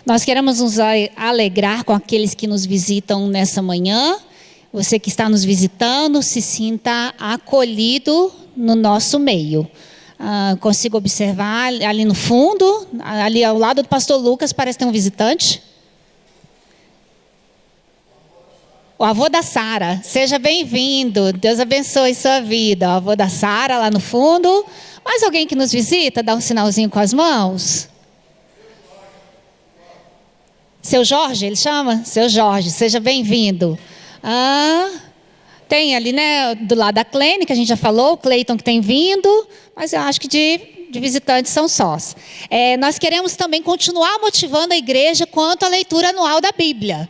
Nós queremos nos alegrar com aqueles que nos visitam nessa manhã. Você que está nos visitando, se sinta acolhido no nosso meio. Consigo observar ali no fundo, ali ao lado do pastor Lucas, parece ter um visitante. O avô da Sara, seja bem-vindo, Deus abençoe sua vida. O avô da Sara lá no fundo. Mais alguém que nos visita, dá um sinalzinho com as mãos. Seu Jorge, ele chama? Seu Jorge, seja bem-vindo. Tem ali, né, do lado da clínica, a gente já falou, o Cleiton que tem vindo, mas eu acho que de visitantes são sós. Nós queremos também continuar motivando a igreja quanto à leitura anual da Bíblia.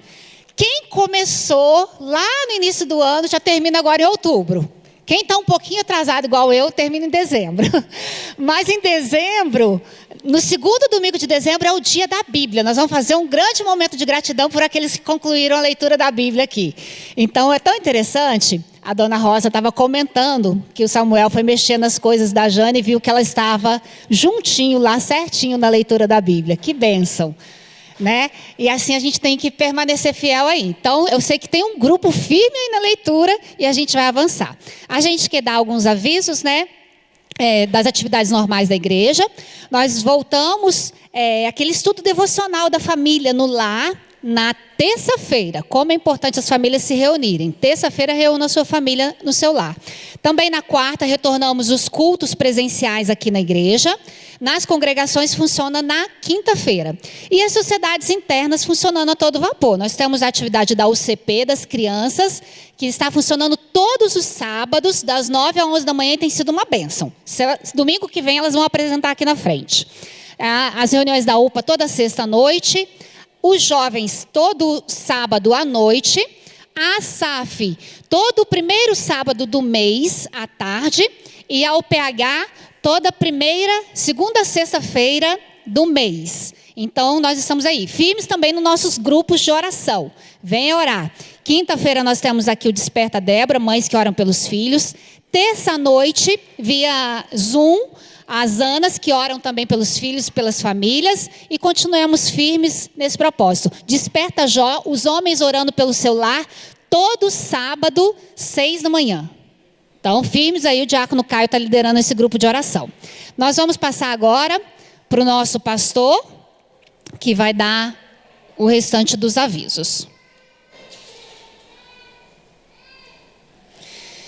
Quem começou lá no início do ano, já termina agora em outubro. Quem está um pouquinho atrasado, igual eu, termina em dezembro. Mas em dezembro, no segundo domingo de dezembro, é o dia da Bíblia. Nós vamos fazer um grande momento de gratidão por aqueles que concluíram a leitura da Bíblia aqui. Então, é tão interessante. A dona Rosa estava comentando que o Samuel foi mexer nas coisas da Jane e viu que ela estava juntinho lá, certinho na leitura da Bíblia. Que bênção. Né? E assim a gente tem que permanecer fiel aí. Então, eu sei que tem um grupo firme aí na leitura e a gente vai avançar. A gente quer dar alguns avisos, né? Das atividades normais da igreja. Nós voltamos aquele estudo devocional da família no lar na terça-feira. Como é importante as famílias se reunirem. Terça-feira, reúna a sua família no seu lar. Também na quarta, retornamos os cultos presenciais aqui na igreja. Nas congregações funciona na quinta-feira. E as sociedades internas funcionando a todo vapor. Nós temos a atividade da UCP, das crianças, que está funcionando todos os sábados, das 9 às 11 da manhã, e tem sido uma bênção. Domingo que vem elas vão apresentar aqui na frente. As reuniões da UPA toda sexta-noite. Os jovens todo sábado à noite. A SAF todo primeiro sábado do mês à tarde. E a UPH toda segunda sexta-feira do mês. Então, nós estamos aí, firmes também nos nossos grupos de oração. Venha orar. Quinta-feira nós temos aqui o Desperta Débora, mães que oram pelos filhos. Terça-noite, via Zoom, as Anas que oram também pelos filhos, pelas famílias. E continuemos firmes nesse propósito. Desperta Jó, os homens orando pelo seu lar, todo sábado, 6 da manhã. Então, firmes aí, o diácono Caio está liderando esse grupo de oração. Nós vamos passar agora para o nosso pastor, que vai dar o restante dos avisos.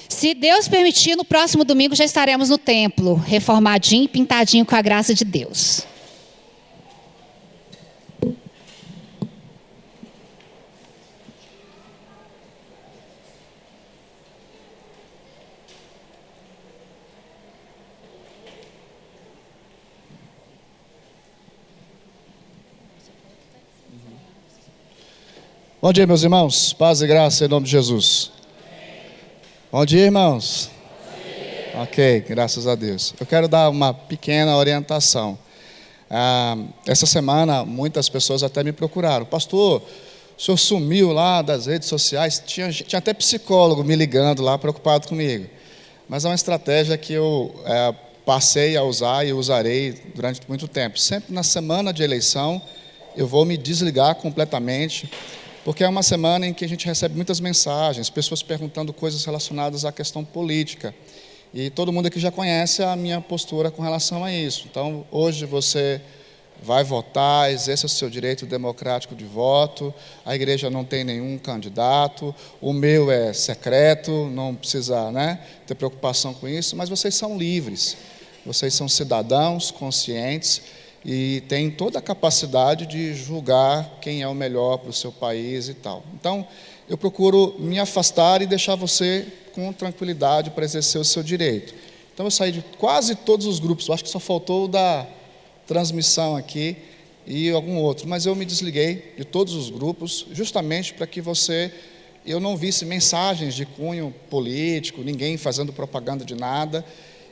Se Deus permitir, no próximo domingo já estaremos no templo, reformadinho e pintadinho com a graça de Deus. Bom dia, meus irmãos. Paz e graça em nome de Jesus. Bom dia, irmãos. Bom dia. Ok, graças a Deus. Eu quero dar uma pequena orientação. Essa semana, muitas pessoas até me procuraram. Pastor, o senhor sumiu lá das redes sociais. Tinha até psicólogo me ligando lá, preocupado comigo. Mas é uma estratégia que eu passei a usar e usarei durante muito tempo. Sempre na semana de eleição, eu vou me desligar completamente, porque é uma semana em que a gente recebe muitas mensagens, pessoas perguntando coisas relacionadas à questão política. E todo mundo aqui já conhece a minha postura com relação a isso. Então, hoje você vai votar, exerça o seu direito democrático de voto. A igreja não tem nenhum candidato. O meu é secreto, não precisa, ter preocupação com isso. Mas vocês são livres. Vocês são cidadãos conscientes e tem toda a capacidade de julgar quem é o melhor para o seu país e tal. Então, eu procuro me afastar e deixar você com tranquilidade para exercer o seu direito. Então, eu saí de quase todos os grupos, eu acho que só faltou o da transmissão aqui e algum outro, mas eu me desliguei de todos os grupos, justamente para que eu não visse mensagens de cunho político, ninguém fazendo propaganda de nada,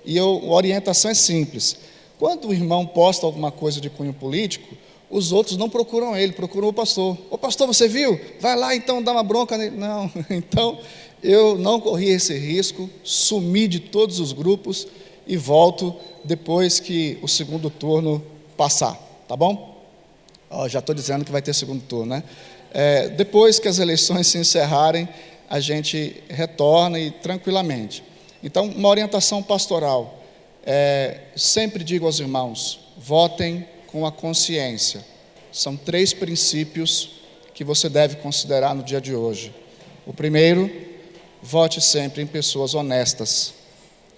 e a orientação é simples. Quando o irmão posta alguma coisa de cunho político, os outros não procuram ele, procuram o pastor. Ô pastor, você viu? Vai lá então dar uma bronca nele. Não, então eu não corri esse risco, sumi de todos os grupos e volto depois que o segundo turno passar, tá bom? Já estou dizendo que vai ter segundo turno, né? Depois que as eleições se encerrarem, a gente retorna e tranquilamente. Então, uma orientação pastoral. Sempre digo aos irmãos, votem com a consciência. São 3 princípios que você deve considerar no dia de hoje. O primeiro, vote sempre em pessoas honestas,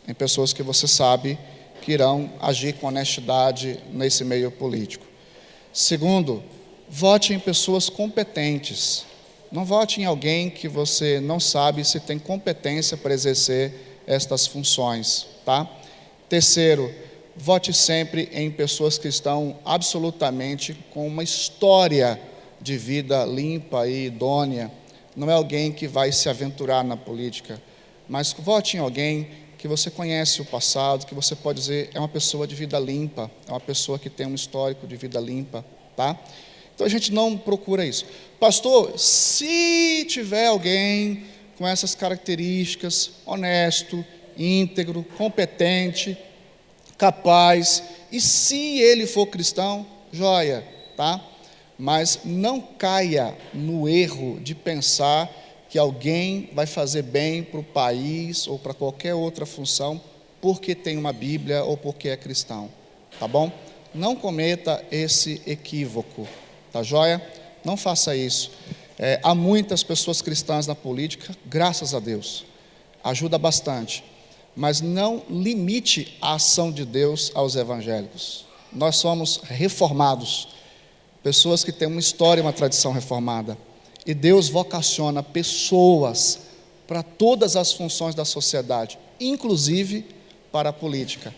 em pessoas que você sabe que irão agir com honestidade nesse meio político. Segundo, vote em pessoas competentes. Não vote em alguém que você não sabe se tem competência para exercer estas funções, tá? Terceiro, vote sempre em pessoas que estão absolutamente com uma história de vida limpa e idônea. Não é alguém que vai se aventurar na política, mas vote em alguém que você conhece o passado, que você pode dizer é uma pessoa de vida limpa, é uma pessoa que tem um histórico de vida limpa, tá? Então a gente não procura isso. Pastor, se tiver alguém com essas características, honesto, íntegro, competente, capaz, e se ele for cristão, joia, tá? Mas não caia no erro de pensar que alguém vai fazer bem para o país ou para qualquer outra função porque tem uma Bíblia ou porque é cristão, tá bom? Não cometa esse equívoco, tá joia? Não faça isso. Há muitas pessoas cristãs na política, graças a Deus, ajuda bastante, mas não limite a ação de Deus aos evangélicos. Nós somos reformados, pessoas que têm uma história, uma tradição reformada, e Deus vocaciona pessoas para todas as funções da sociedade, inclusive para a política.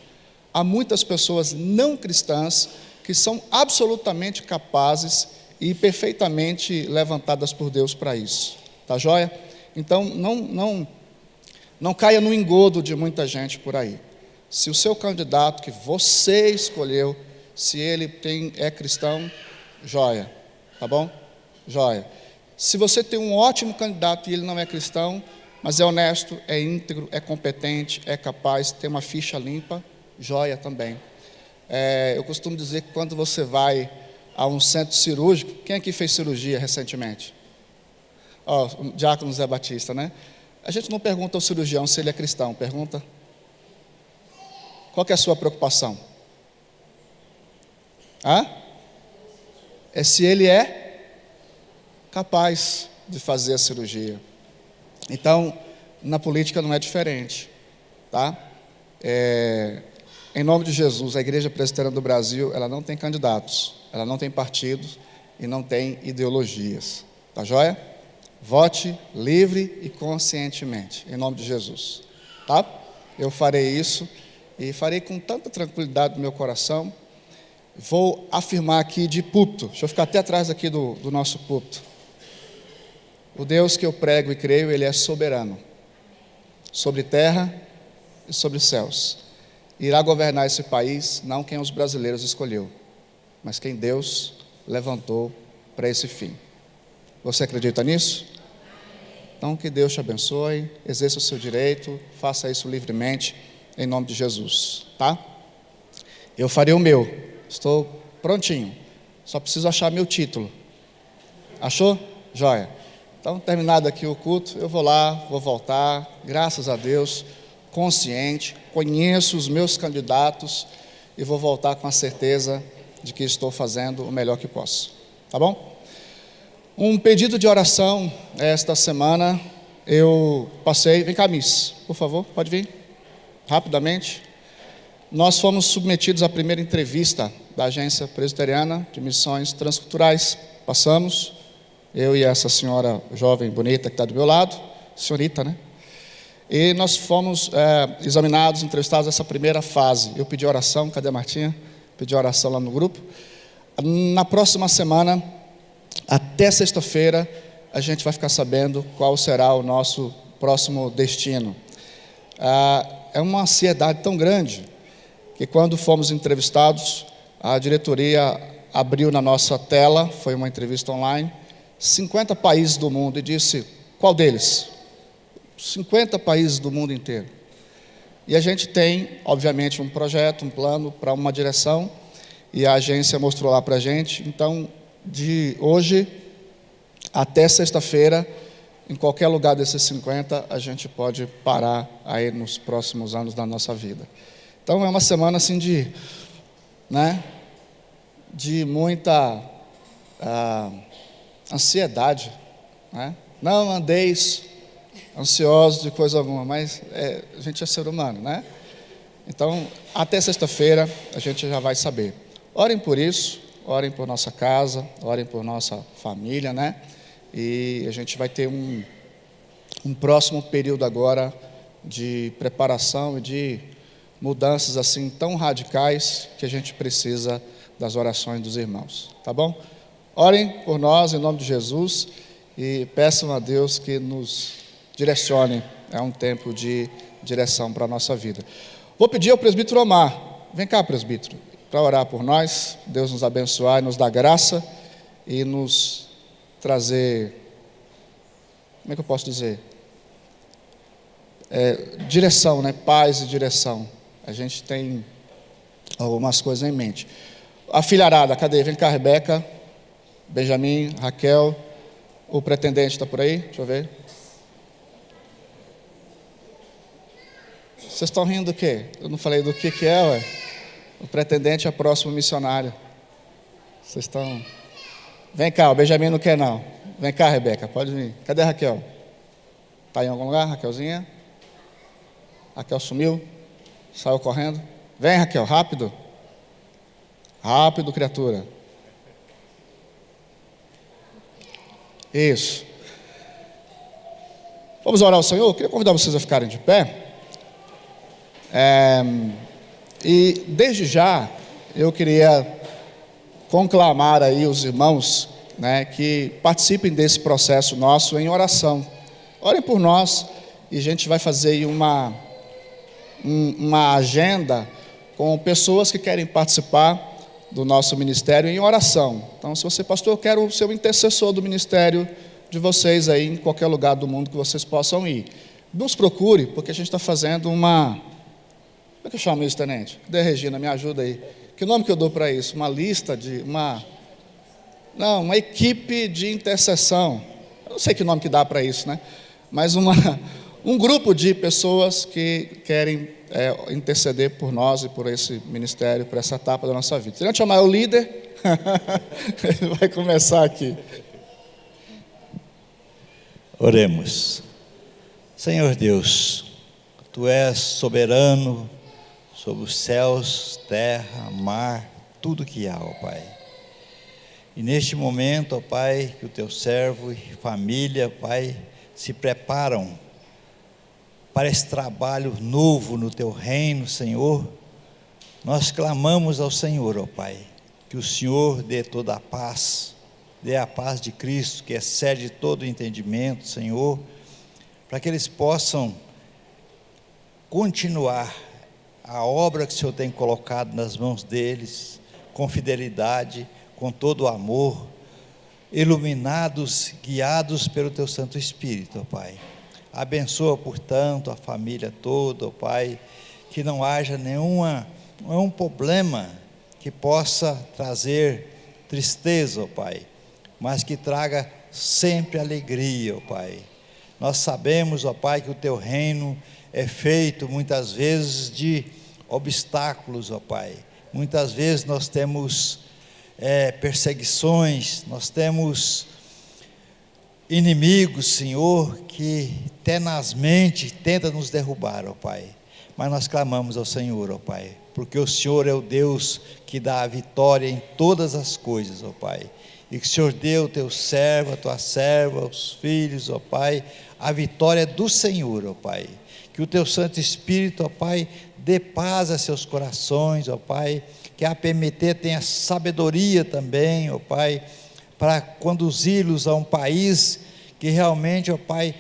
Há muitas pessoas não cristãs que são absolutamente capazes e perfeitamente levantadas por Deus para isso, tá joia? Então não caia no engodo de muita gente por aí. Se o seu candidato que você escolheu, se ele é cristão, joia, tá bom? Joia. Se você tem um ótimo candidato e ele não é cristão, mas é honesto, é íntegro, é competente, é capaz, tem uma ficha limpa, joia também. Eu costumo dizer que quando você vai a um centro cirúrgico, quem aqui fez cirurgia recentemente? O diácono Zé Batista, né? A gente não pergunta ao cirurgião se ele é cristão, pergunta. Qual que é a sua preocupação? É se ele é capaz de fazer a cirurgia. Então, na política não é diferente, tá? Em nome de Jesus, a Igreja Presbiteriana do Brasil, ela não tem candidatos, ela não tem partidos e não tem ideologias, tá joia? Vote livre e conscientemente, em nome de Jesus, tá? Eu farei isso e farei com tanta tranquilidade no meu coração. Vou afirmar aqui de púlpito, deixa eu ficar até atrás aqui do nosso púlpito. O Deus que eu prego e creio, Ele é soberano, sobre terra e sobre céus. Irá governar esse país, não quem os brasileiros escolheu, mas quem Deus levantou para esse fim. Você acredita nisso? Então que Deus te abençoe, exerça o seu direito, faça isso livremente, em nome de Jesus, tá? Eu farei o meu, estou prontinho, só preciso achar meu título. Achou? Joia. Então, terminado aqui o culto, eu vou lá, vou voltar, graças a Deus, consciente, conheço os meus candidatos e vou voltar com a certeza de que estou fazendo o melhor que posso, tá bom? Um pedido de oração esta semana, eu passei, vem cá, Miss, por favor, pode vir, rapidamente. Nós fomos submetidos à primeira entrevista da Agência Presbiteriana de Missões Transculturais, passamos, eu e essa senhora jovem, bonita, que está do meu lado, senhorita, né? E nós fomos examinados, entrevistados nessa primeira fase. Eu pedi oração, cadê a Martinha? Pedi oração lá no grupo. Na próxima semana, até sexta-feira, a gente vai ficar sabendo qual será o nosso próximo destino. É uma ansiedade tão grande, que quando fomos entrevistados, a diretoria abriu na nossa tela, foi uma entrevista online, 50 países do mundo, e disse, qual deles? 50 países do mundo inteiro. E a gente tem, obviamente, um projeto, um plano para uma direção, e a agência mostrou lá para a gente. Então, de hoje até sexta-feira, em qualquer lugar desses 50, a gente pode parar aí nos próximos anos da nossa vida. Então é uma semana assim de muita ansiedade, né? Não andeis ansiosos de coisa alguma, mas a gente é ser humano, né? Então, até sexta-feira a gente já vai saber. Orem por isso, orem por nossa casa, orem por nossa família, né? E a gente vai ter um próximo período agora de preparação e de mudanças assim tão radicais que a gente precisa das orações dos irmãos, tá bom? Orem por nós em nome de Jesus e peçam a Deus que nos direcione. É um tempo de direção para a nossa vida. Vou pedir ao presbítero Omar, vem cá, presbítero, para orar por nós. Deus nos abençoar e nos dar graça e nos trazer, como é que eu posso dizer? Direção, né? Paz e direção. A gente tem algumas coisas em mente. A filharada, cadê? Vem cá, Rebeca, Benjamin, Raquel. O pretendente está por aí? Deixa eu ver. Vocês estão rindo do quê? Eu não falei do que é, ué? O pretendente é próximo missionário. Vocês estão... Vem cá, o Benjamin não quer não. Vem cá, Rebeca, pode vir. Cadê a Raquel? Está em algum lugar, Raquelzinha? Raquel sumiu? Saiu correndo? Vem, Raquel, rápido. Rápido, criatura. Isso. Vamos orar ao Senhor? Eu queria convidar vocês a ficarem de pé. E desde já eu queria conclamar aí os irmãos, né, que participem desse processo nosso em oração. Orem por nós e a gente vai fazer aí uma agenda com pessoas que querem participar do nosso ministério em oração. Então, se você, pastor, eu quero ser o intercessor do ministério de vocês aí em qualquer lugar do mundo que vocês possam ir. Nos procure, porque a gente está fazendo uma... Como é que eu chamo isso, tenente? Cadê, Regina? Me ajuda aí. Que nome que eu dou para isso? Uma lista de... uma equipe de intercessão. Eu não sei que nome que dá para isso, né? Mas um grupo de pessoas que querem interceder por nós e por esse ministério, por essa etapa da nossa vida. Se não chamar o líder, ele vai começar aqui. Oremos. Senhor Deus, Tu és soberano sobre os céus, terra, mar, tudo que há, ó Pai. E neste momento, ó Pai, que o Teu servo e família, Pai, se preparam para esse trabalho novo no Teu reino, Senhor, nós clamamos ao Senhor, ó Pai, que o Senhor dê toda a paz, dê a paz de Cristo, que excede todo o entendimento, Senhor, para que eles possam continuar a obra que o Senhor tem colocado nas mãos deles, com fidelidade, com todo o amor, iluminados, guiados pelo Teu Santo Espírito, ó Pai. Abençoa, portanto, a família toda, ó Pai, que não haja nenhum problema que possa trazer tristeza, ó Pai, mas que traga sempre alegria, ó Pai. Nós sabemos, ó Pai, que o Teu reino é feito muitas vezes de obstáculos, ó Pai. Muitas vezes nós temos perseguições, nós temos inimigos, Senhor, que tenazmente tentam nos derrubar, ó Pai. Mas nós clamamos ao Senhor, ó Pai, porque o Senhor é o Deus que dá a vitória em todas as coisas, ó Pai. E que o Senhor dê ao Teu servo, a Tua serva, aos filhos, ó Pai, a vitória do Senhor, ó Pai. Que o Teu Santo Espírito, ó Pai, dê paz a seus corações, ó Pai. Que a PMT tenha sabedoria também, ó Pai, para conduzi-los a um país que realmente, ó Pai,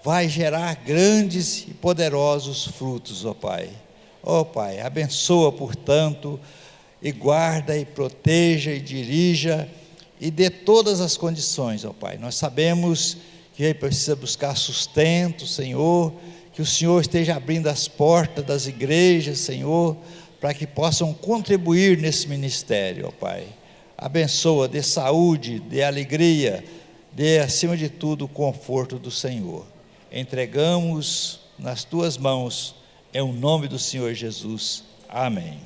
vai gerar grandes e poderosos frutos, ó Pai. Ó Pai, abençoa, portanto, e guarda, e proteja, e dirija, e dê todas as condições, ó Pai. Nós sabemos que ele precisa buscar sustento, Senhor, que o Senhor esteja abrindo as portas das igrejas, Senhor, para que possam contribuir nesse ministério, ó Pai. abençoa, dê saúde, dê alegria, dê acima de tudo o conforto do Senhor. Entregamos nas tuas mãos, em o nome do Senhor Jesus. Amém.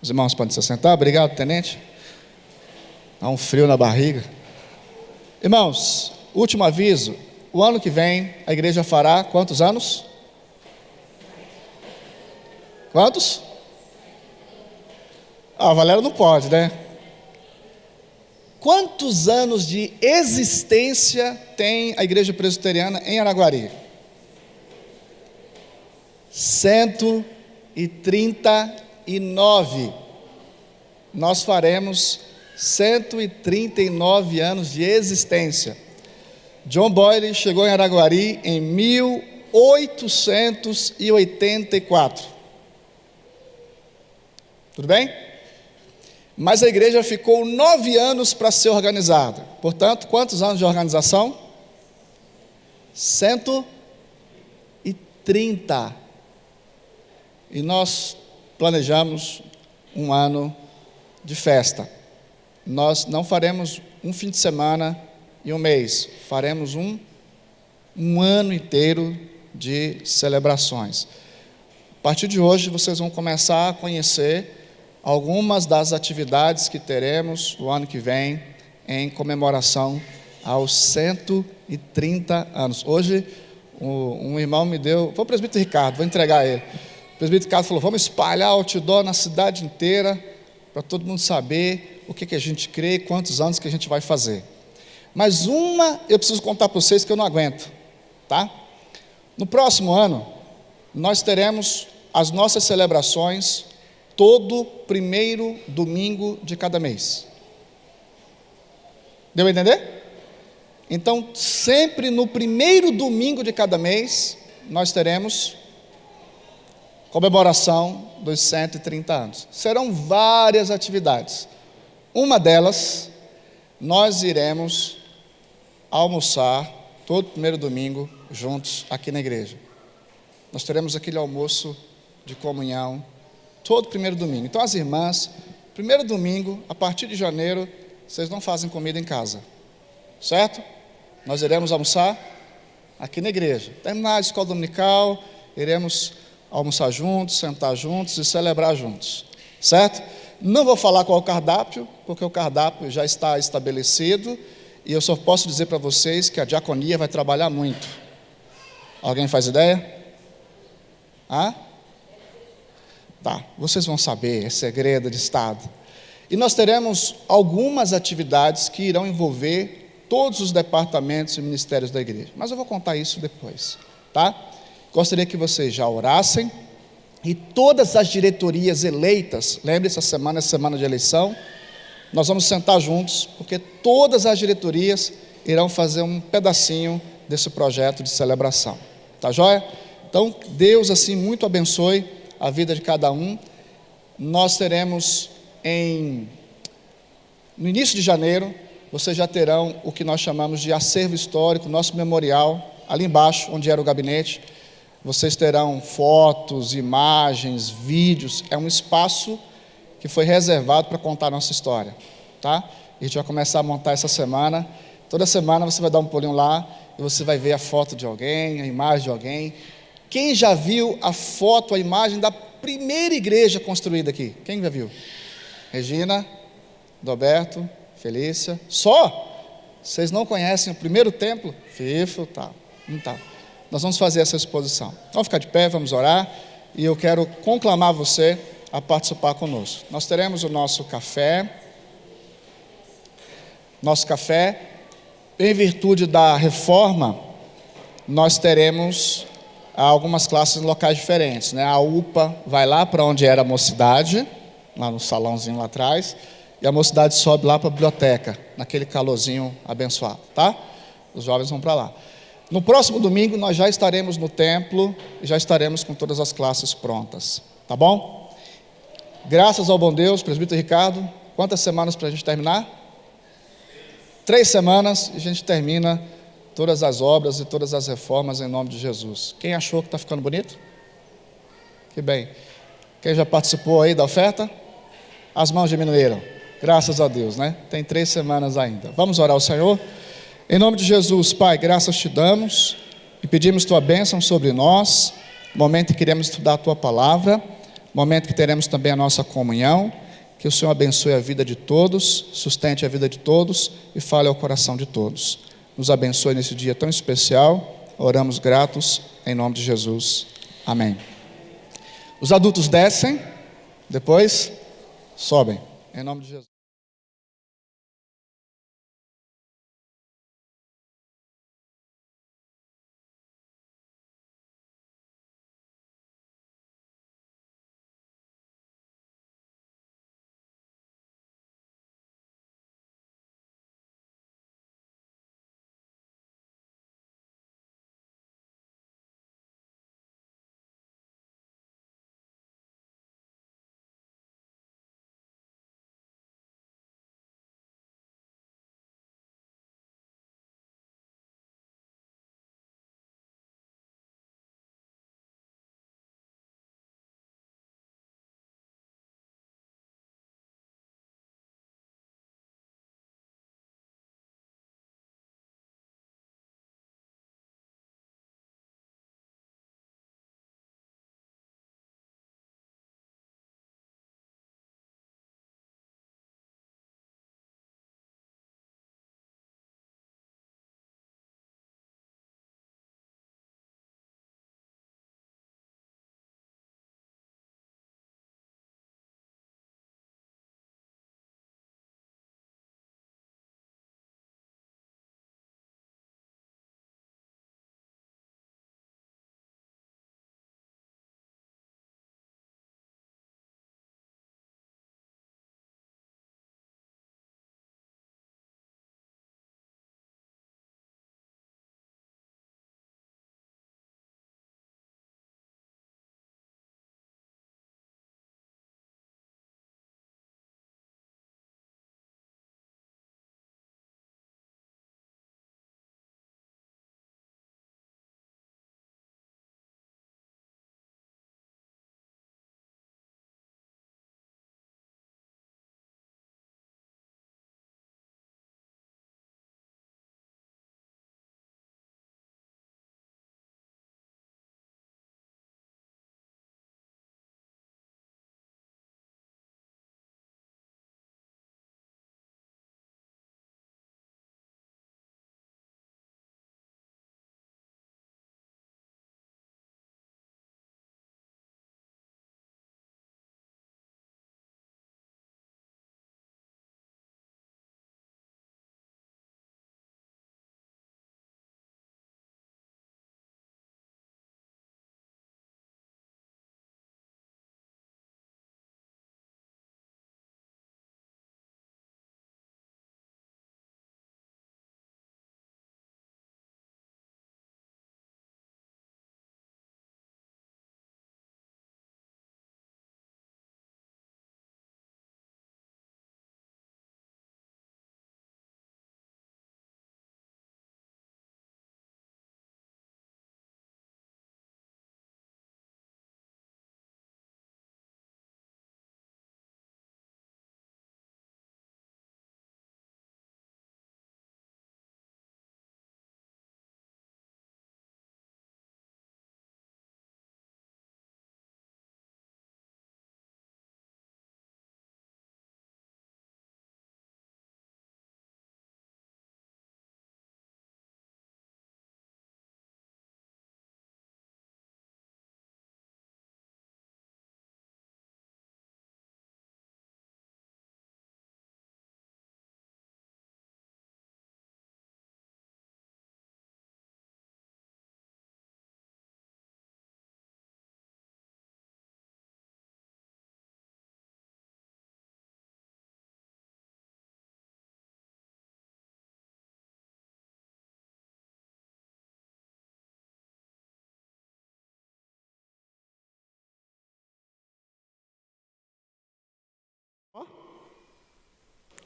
Os irmãos podem se sentar. Obrigado, tenente. Dá um frio na barriga. Irmãos, último aviso. O ano que vem a igreja fará quantos anos? Quantos? A Valéria não pode, né? Quantos anos de existência tem a igreja presbiteriana em Araguari? 139. Nós faremos 139 anos de existência. John Boyle chegou em Araguari em 1884. Tudo bem? Mas a igreja ficou 9 anos para ser organizada. Portanto, quantos anos de organização? 130. E nós planejamos um ano de festa. Nós não faremos um fim de semana e um mês. Faremos um ano inteiro de celebrações. A partir de hoje, vocês vão começar a conhecer algumas das atividades que teremos o ano que vem em comemoração aos 130 anos. Hoje, um irmão me deu, foi o presbítero Ricardo, vou entregar ele. O presbítero Ricardo falou, vamos espalhar outdoor na cidade inteira, para todo mundo saber o que a gente crê e quantos anos que a gente vai fazer. Mas eu preciso contar para vocês que eu não aguento, tá? No próximo ano, nós teremos as nossas celebrações todo primeiro domingo de cada mês. Deu a entender? Então, sempre no primeiro domingo de cada mês, nós teremos comemoração dos 130 anos. Serão várias atividades. Uma delas, nós iremos almoçar todo primeiro domingo juntos aqui na igreja. Nós teremos aquele almoço de comunhão todo primeiro domingo. Então as irmãs, primeiro domingo, a partir de janeiro, vocês não fazem comida em casa, certo? Nós iremos almoçar aqui na igreja. Terminar a escola dominical, iremos almoçar juntos, sentar juntos e celebrar juntos, certo? Não vou falar qual é o cardápio, porque o cardápio já está estabelecido e eu só posso dizer para vocês que a diaconia vai trabalhar muito. Alguém faz ideia? Tá, vocês vão saber, é segredo de Estado. E nós teremos algumas atividades que irão envolver todos os departamentos e ministérios da igreja. Mas eu vou contar isso depois, tá? Gostaria que vocês já orassem. E todas as diretorias eleitas, lembre-se, essa semana é semana de eleição, nós vamos sentar juntos, porque todas as diretorias irão fazer um pedacinho desse projeto de celebração. Tá joia? Então, Deus assim muito abençoe a vida de cada um. Nós teremos no início de janeiro, vocês já terão o que nós chamamos de acervo histórico, nosso memorial, ali embaixo, onde era o gabinete. Vocês terão fotos, imagens, vídeos. É um espaço que foi reservado para contar a nossa história, tá? A gente vai começar a montar essa semana. Toda semana você vai dar um pulinho lá e você vai ver a foto de alguém, a imagem de alguém. Quem já viu a foto, a imagem da primeira igreja construída aqui? Quem já viu? Regina, Roberto, Felícia. Só? Vocês não conhecem o primeiro templo? Fifo, tá. Não tá. Nós vamos fazer essa exposição. Vamos ficar de pé, vamos orar. E eu quero conclamar você a participar conosco. Nós teremos o nosso café. Nosso café, em virtude da reforma, nós teremos algumas classes em locais diferentes, né? A UPA vai lá para onde era a mocidade, lá no salãozinho lá atrás, e a mocidade sobe lá para a biblioteca, naquele calorzinho abençoado, tá? Os jovens vão para lá. No próximo domingo nós já estaremos no templo e já estaremos com todas as classes prontas, tá bom? Graças ao bom Deus, presbítero Ricardo, quantas semanas para a gente terminar? 3 semanas e a gente termina todas as obras e todas as reformas em nome de Jesus. Quem achou que está ficando bonito? Que bem. Quem já participou aí da oferta? As mãos diminuíram. Graças a Deus, né? Tem 3 semanas ainda. Vamos orar ao Senhor? Em nome de Jesus, Pai, graças te damos e pedimos tua bênção sobre nós. Momento que queremos estudar a tua palavra, momento que teremos também a nossa comunhão. Que o Senhor abençoe a vida de todos, sustente a vida de todos e fale ao coração de todos. Nos abençoe nesse dia tão especial. Oramos gratos em nome de Jesus. Amém. Os adultos descem, depois sobem. Em nome de Jesus.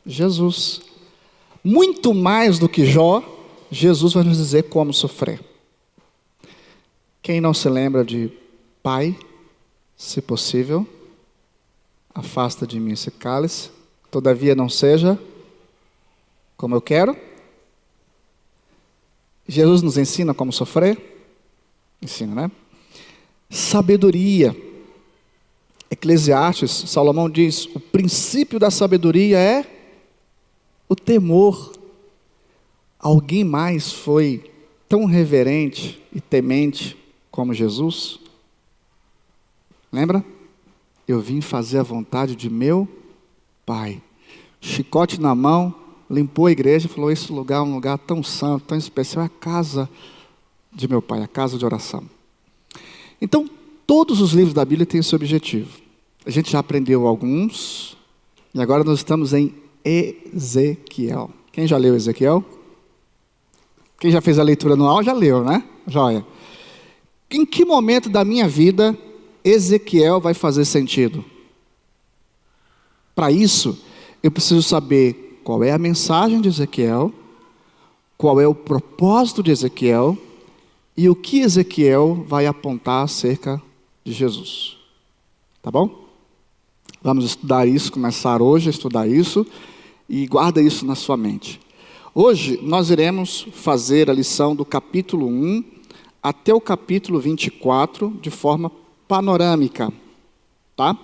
Jesus. Muito mais do que Jó, Jesus vai nos dizer como sofrer. Quem não se lembra de pai, se possível, afasta de mim esse cálice, todavia não seja como eu quero. Jesus nos ensina como sofrer? Ensina, né? Sabedoria. Eclesiastes, Salomão diz, o princípio da sabedoria é o temor. Alguém mais foi tão reverente e temente como Jesus? Lembra? Eu vim fazer a vontade de meu Pai. Chicote na mão, limpou a igreja e falou, esse lugar é um lugar tão santo, tão especial, é a casa de meu Pai, a casa de oração. Então, todos os livros da Bíblia têm esse objetivo. A gente já aprendeu alguns, e agora nós estamos em Ezequiel. Quem já leu Ezequiel? Quem já fez a leitura anual já leu, né? Joia. Em que momento da minha vida Ezequiel vai fazer sentido? Para isso, eu preciso saber qual é a mensagem de Ezequiel, qual é o propósito de Ezequiel e o que Ezequiel vai apontar acerca de Jesus. Tá bom? Vamos estudar isso, começar hoje a estudar isso e guarda isso na sua mente. Hoje nós iremos fazer a lição do capítulo 1 até o capítulo 24 de forma panorâmica, tá?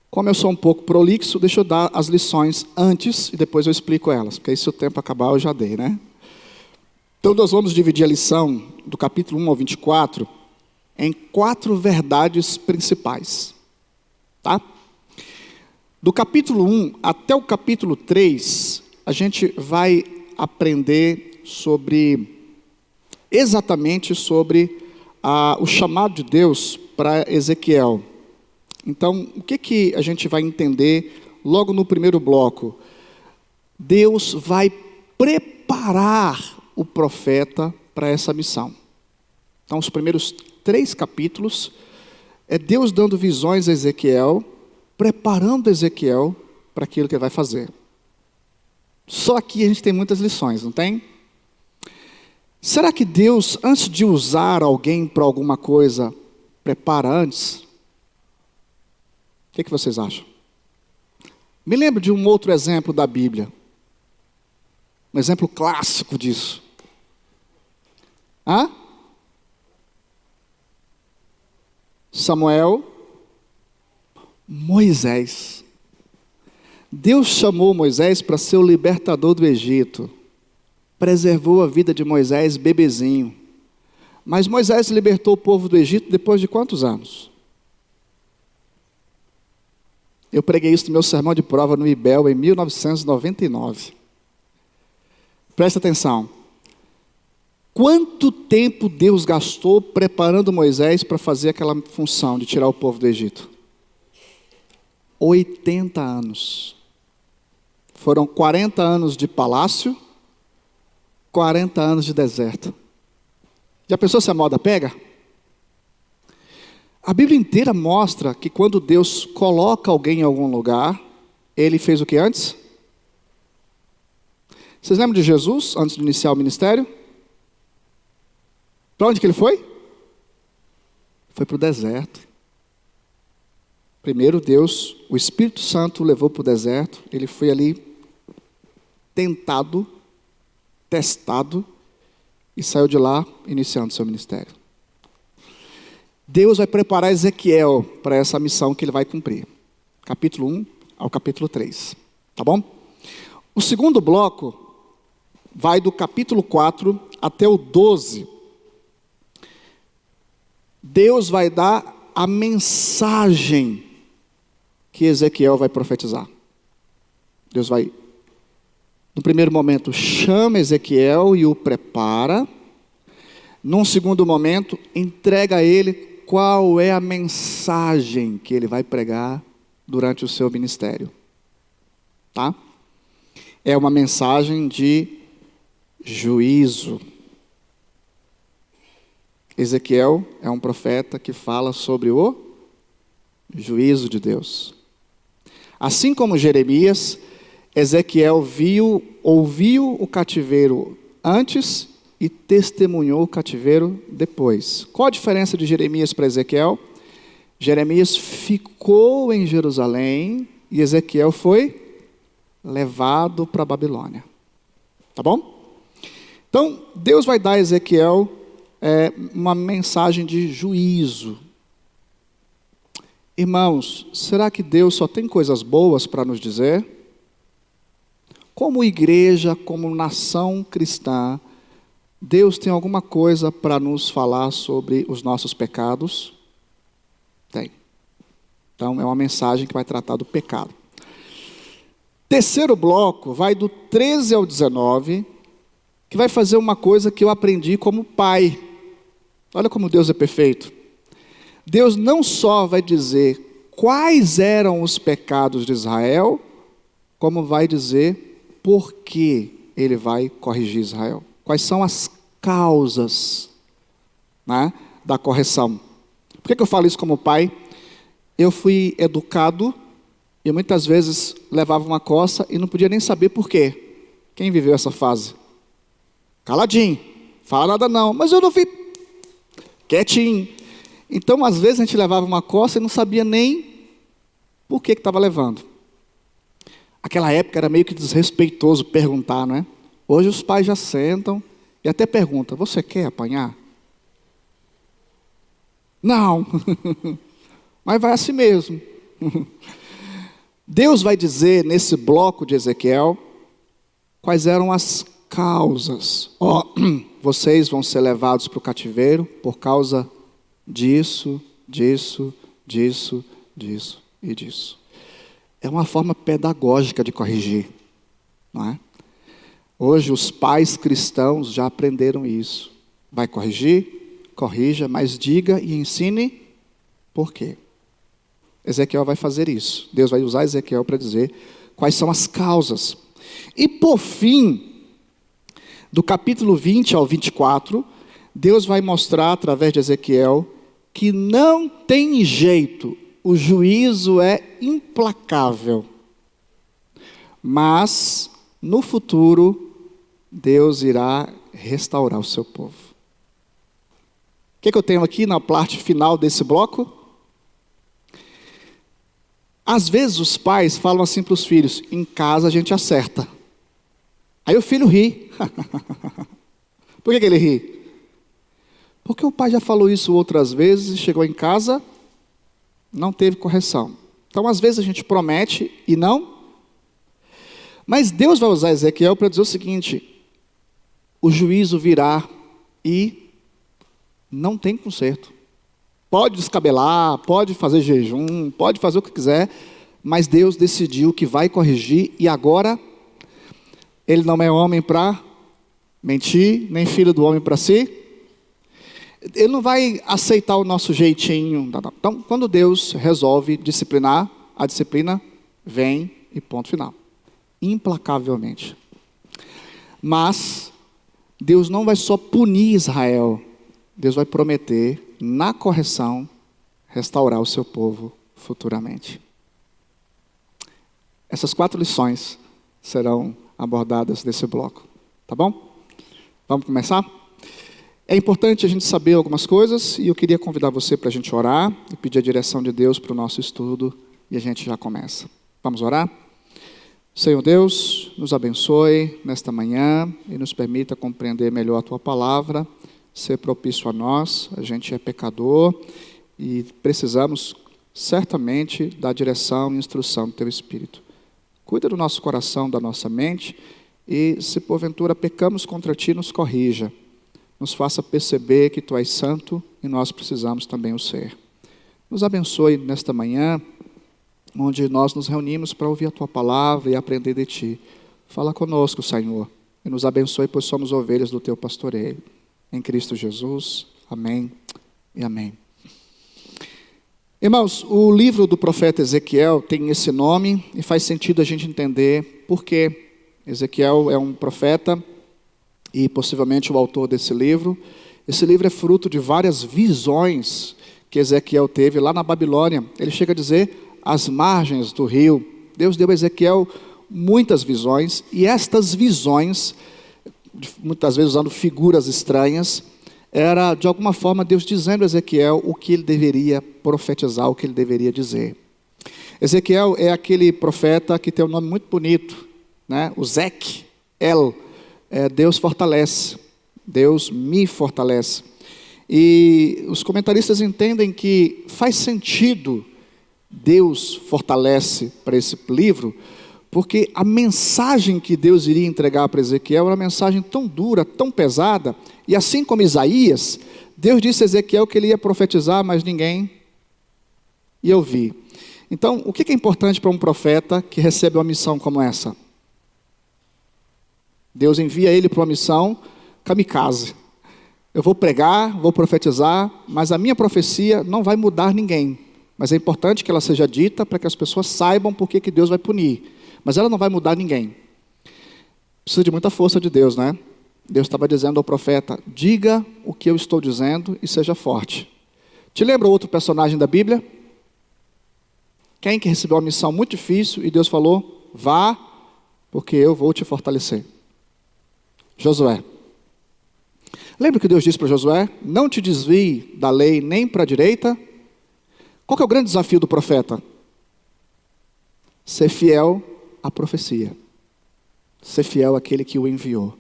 Como eu sou um pouco prolixo, deixa eu dar as lições antes e depois eu explico elas, porque aí se o tempo acabar eu já dei, né? Então nós vamos dividir a lição do capítulo 1 ao 24 em 4 verdades principais, tá? Do capítulo 1 até o capítulo 3, a gente vai aprender exatamente sobre o chamado de Deus para Ezequiel. Então, o que a gente vai entender logo no primeiro bloco? Deus vai preparar o profeta para essa missão. Então, os primeiros 3 capítulos é Deus dando visões a Ezequiel, preparando Ezequiel para aquilo que ele vai fazer. Só aqui a gente tem muitas lições, não tem? Será que Deus, antes de usar alguém para alguma coisa, prepara antes? O que vocês acham? Me lembro de um outro exemplo da Bíblia. Um exemplo clássico disso. Samuel, Moisés. Deus chamou Moisés para ser o libertador do Egito. Preservou a vida de Moisés bebezinho. Mas Moisés libertou o povo do Egito depois de quantos anos? Eu preguei isso no meu sermão de prova no IBEL em 1999. Presta atenção. Quanto tempo Deus gastou preparando Moisés para fazer aquela função de tirar o povo do Egito? 80 anos. Foram 40 anos de palácio, 40 anos de deserto. Já pensou se a moda pega? A Bíblia inteira mostra que quando Deus coloca alguém em algum lugar, Ele fez o que antes? Vocês lembram de Jesus, antes de iniciar o ministério? Para onde que Ele foi? Foi para o deserto. Primeiro Deus, o Espírito Santo o levou para o deserto. Ele foi ali tentado, testado e saiu de lá iniciando seu ministério. Deus vai preparar Ezequiel para essa missão que ele vai cumprir. Capítulo 1 ao capítulo 3. Tá bom? O segundo bloco vai do capítulo 4 até o 12. Deus vai dar a mensagem que Ezequiel vai profetizar. Deus vai, no primeiro momento, chama Ezequiel e o prepara. Num segundo momento, entrega a ele qual é a mensagem que ele vai pregar durante o seu ministério. Tá? É uma mensagem de juízo. Ezequiel é um profeta que fala sobre o juízo de Deus. Assim como Jeremias, Ezequiel ouviu o cativeiro antes e testemunhou o cativeiro depois. Qual a diferença de Jeremias para Ezequiel? Jeremias ficou em Jerusalém e Ezequiel foi levado para a Babilônia. Tá bom? Então, Deus vai dar a Ezequiel uma mensagem de juízo. Irmãos, será que Deus só tem coisas boas para nos dizer? Como igreja, como nação cristã, Deus tem alguma coisa para nos falar sobre os nossos pecados? Tem. Então, é uma mensagem que vai tratar do pecado. Terceiro bloco vai do 13 ao 19, que vai fazer uma coisa que eu aprendi como pai. Olha como Deus é perfeito. Deus não só vai dizer quais eram os pecados de Israel, como vai dizer por que ele vai corrigir Israel. Quais são as causas, né, da correção. Por que eu falo isso como pai? Eu fui educado e muitas vezes levava uma coça e não podia nem saber por quê. Quem viveu essa fase? Caladinho, fala nada não, mas eu não vi, quietinho. Então, às vezes, a gente levava uma coça e não sabia nem por que estava levando. Aquela época era meio que desrespeitoso perguntar, não é? Hoje os pais já sentam e até perguntam, você quer apanhar? Não, mas vai assim mesmo. Deus vai dizer nesse bloco de Ezequiel quais eram as causas. Vocês vão ser levados para o cativeiro por causa disso, disso, disso, disso e disso. É uma forma pedagógica de corrigir, não é? Hoje os pais cristãos já aprenderam isso. Vai corrigir? Corrija, mas diga e ensine por quê. Ezequiel vai fazer isso. Deus vai usar Ezequiel para dizer quais são as causas. E por fim, do capítulo 20 ao 24, Deus vai mostrar através de Ezequiel que não tem jeito, o juízo é implacável. Mas, no futuro, Deus irá restaurar o seu povo. O que eu tenho aqui na parte final desse bloco? Às vezes os pais falam assim para os filhos, em casa a gente acerta. Aí o filho ri. Por que ele ri? Porque o pai já falou isso outras vezes e chegou em casa, não teve correção. Então, às vezes a gente promete e não. Mas Deus vai usar Ezequiel para dizer o seguinte, o juízo virá e não tem conserto. Pode descabelar, pode fazer jejum, pode fazer o que quiser, mas Deus decidiu que vai corrigir e agora Ele não é homem para mentir, nem filho do homem para si. Ele não vai aceitar o nosso jeitinho. Então, quando Deus resolve disciplinar, a disciplina vem e ponto final. Implacavelmente. Mas Deus não vai só punir Israel. Deus vai prometer, na correção, restaurar o seu povo futuramente. Essas 4 lições serão abordadas nesse bloco. Tá bom? Vamos começar? É importante a gente saber algumas coisas e eu queria convidar você para a gente orar e pedir a direção de Deus para o nosso estudo e a gente já começa. Vamos orar? Senhor Deus, nos abençoe nesta manhã e nos permita compreender melhor a Tua palavra, ser propício a nós, a gente é pecador e precisamos certamente da direção e instrução do Teu Espírito. Cuida do nosso coração, da nossa mente e se porventura pecamos contra Ti, nos corrija. Nos faça perceber que Tu és santo e nós precisamos também o ser. Nos abençoe nesta manhã, onde nós nos reunimos para ouvir a Tua palavra e aprender de Ti. Fala conosco, Senhor, e nos abençoe, pois somos ovelhas do Teu pastoreio. Em Cristo Jesus. Amém e amém. Irmãos, o livro do profeta Ezequiel tem esse nome e faz sentido a gente entender por que Ezequiel é um profeta e possivelmente o autor desse livro. Esse livro é fruto de várias visões que Ezequiel teve lá na Babilônia. Ele chega a dizer, às margens do rio. Deus deu a Ezequiel muitas visões, e estas visões, muitas vezes usando figuras estranhas, era, de alguma forma, Deus dizendo a Ezequiel o que ele deveria profetizar, o que ele deveria dizer. Ezequiel é aquele profeta que tem um nome muito bonito, né? O Zek, El, Deus fortalece, Deus me fortalece. E os comentaristas entendem que faz sentido Deus fortalece para esse livro, porque a mensagem que Deus iria entregar para Ezequiel era uma mensagem tão dura, tão pesada, e assim como Isaías, Deus disse a Ezequiel que ele ia profetizar, mas ninguém ia ouvir. Então, o que é importante para um profeta que recebe uma missão como essa? Deus envia ele para uma missão kamikaze. Eu vou pregar, vou profetizar, mas a minha profecia não vai mudar ninguém. Mas é importante que ela seja dita para que as pessoas saibam por que Deus vai punir. Mas ela não vai mudar ninguém. Precisa de muita força de Deus, né? Deus estava dizendo ao profeta, diga o que eu estou dizendo e seja forte. Te lembra outro personagem da Bíblia? Quem que recebeu uma missão muito difícil e Deus falou, vá, porque eu vou te fortalecer. Josué. Lembra o que Deus disse para Josué? Não te desvie da lei nem para a direita. Qual que é o grande desafio do profeta? Ser fiel à profecia. Ser fiel àquele que o enviou.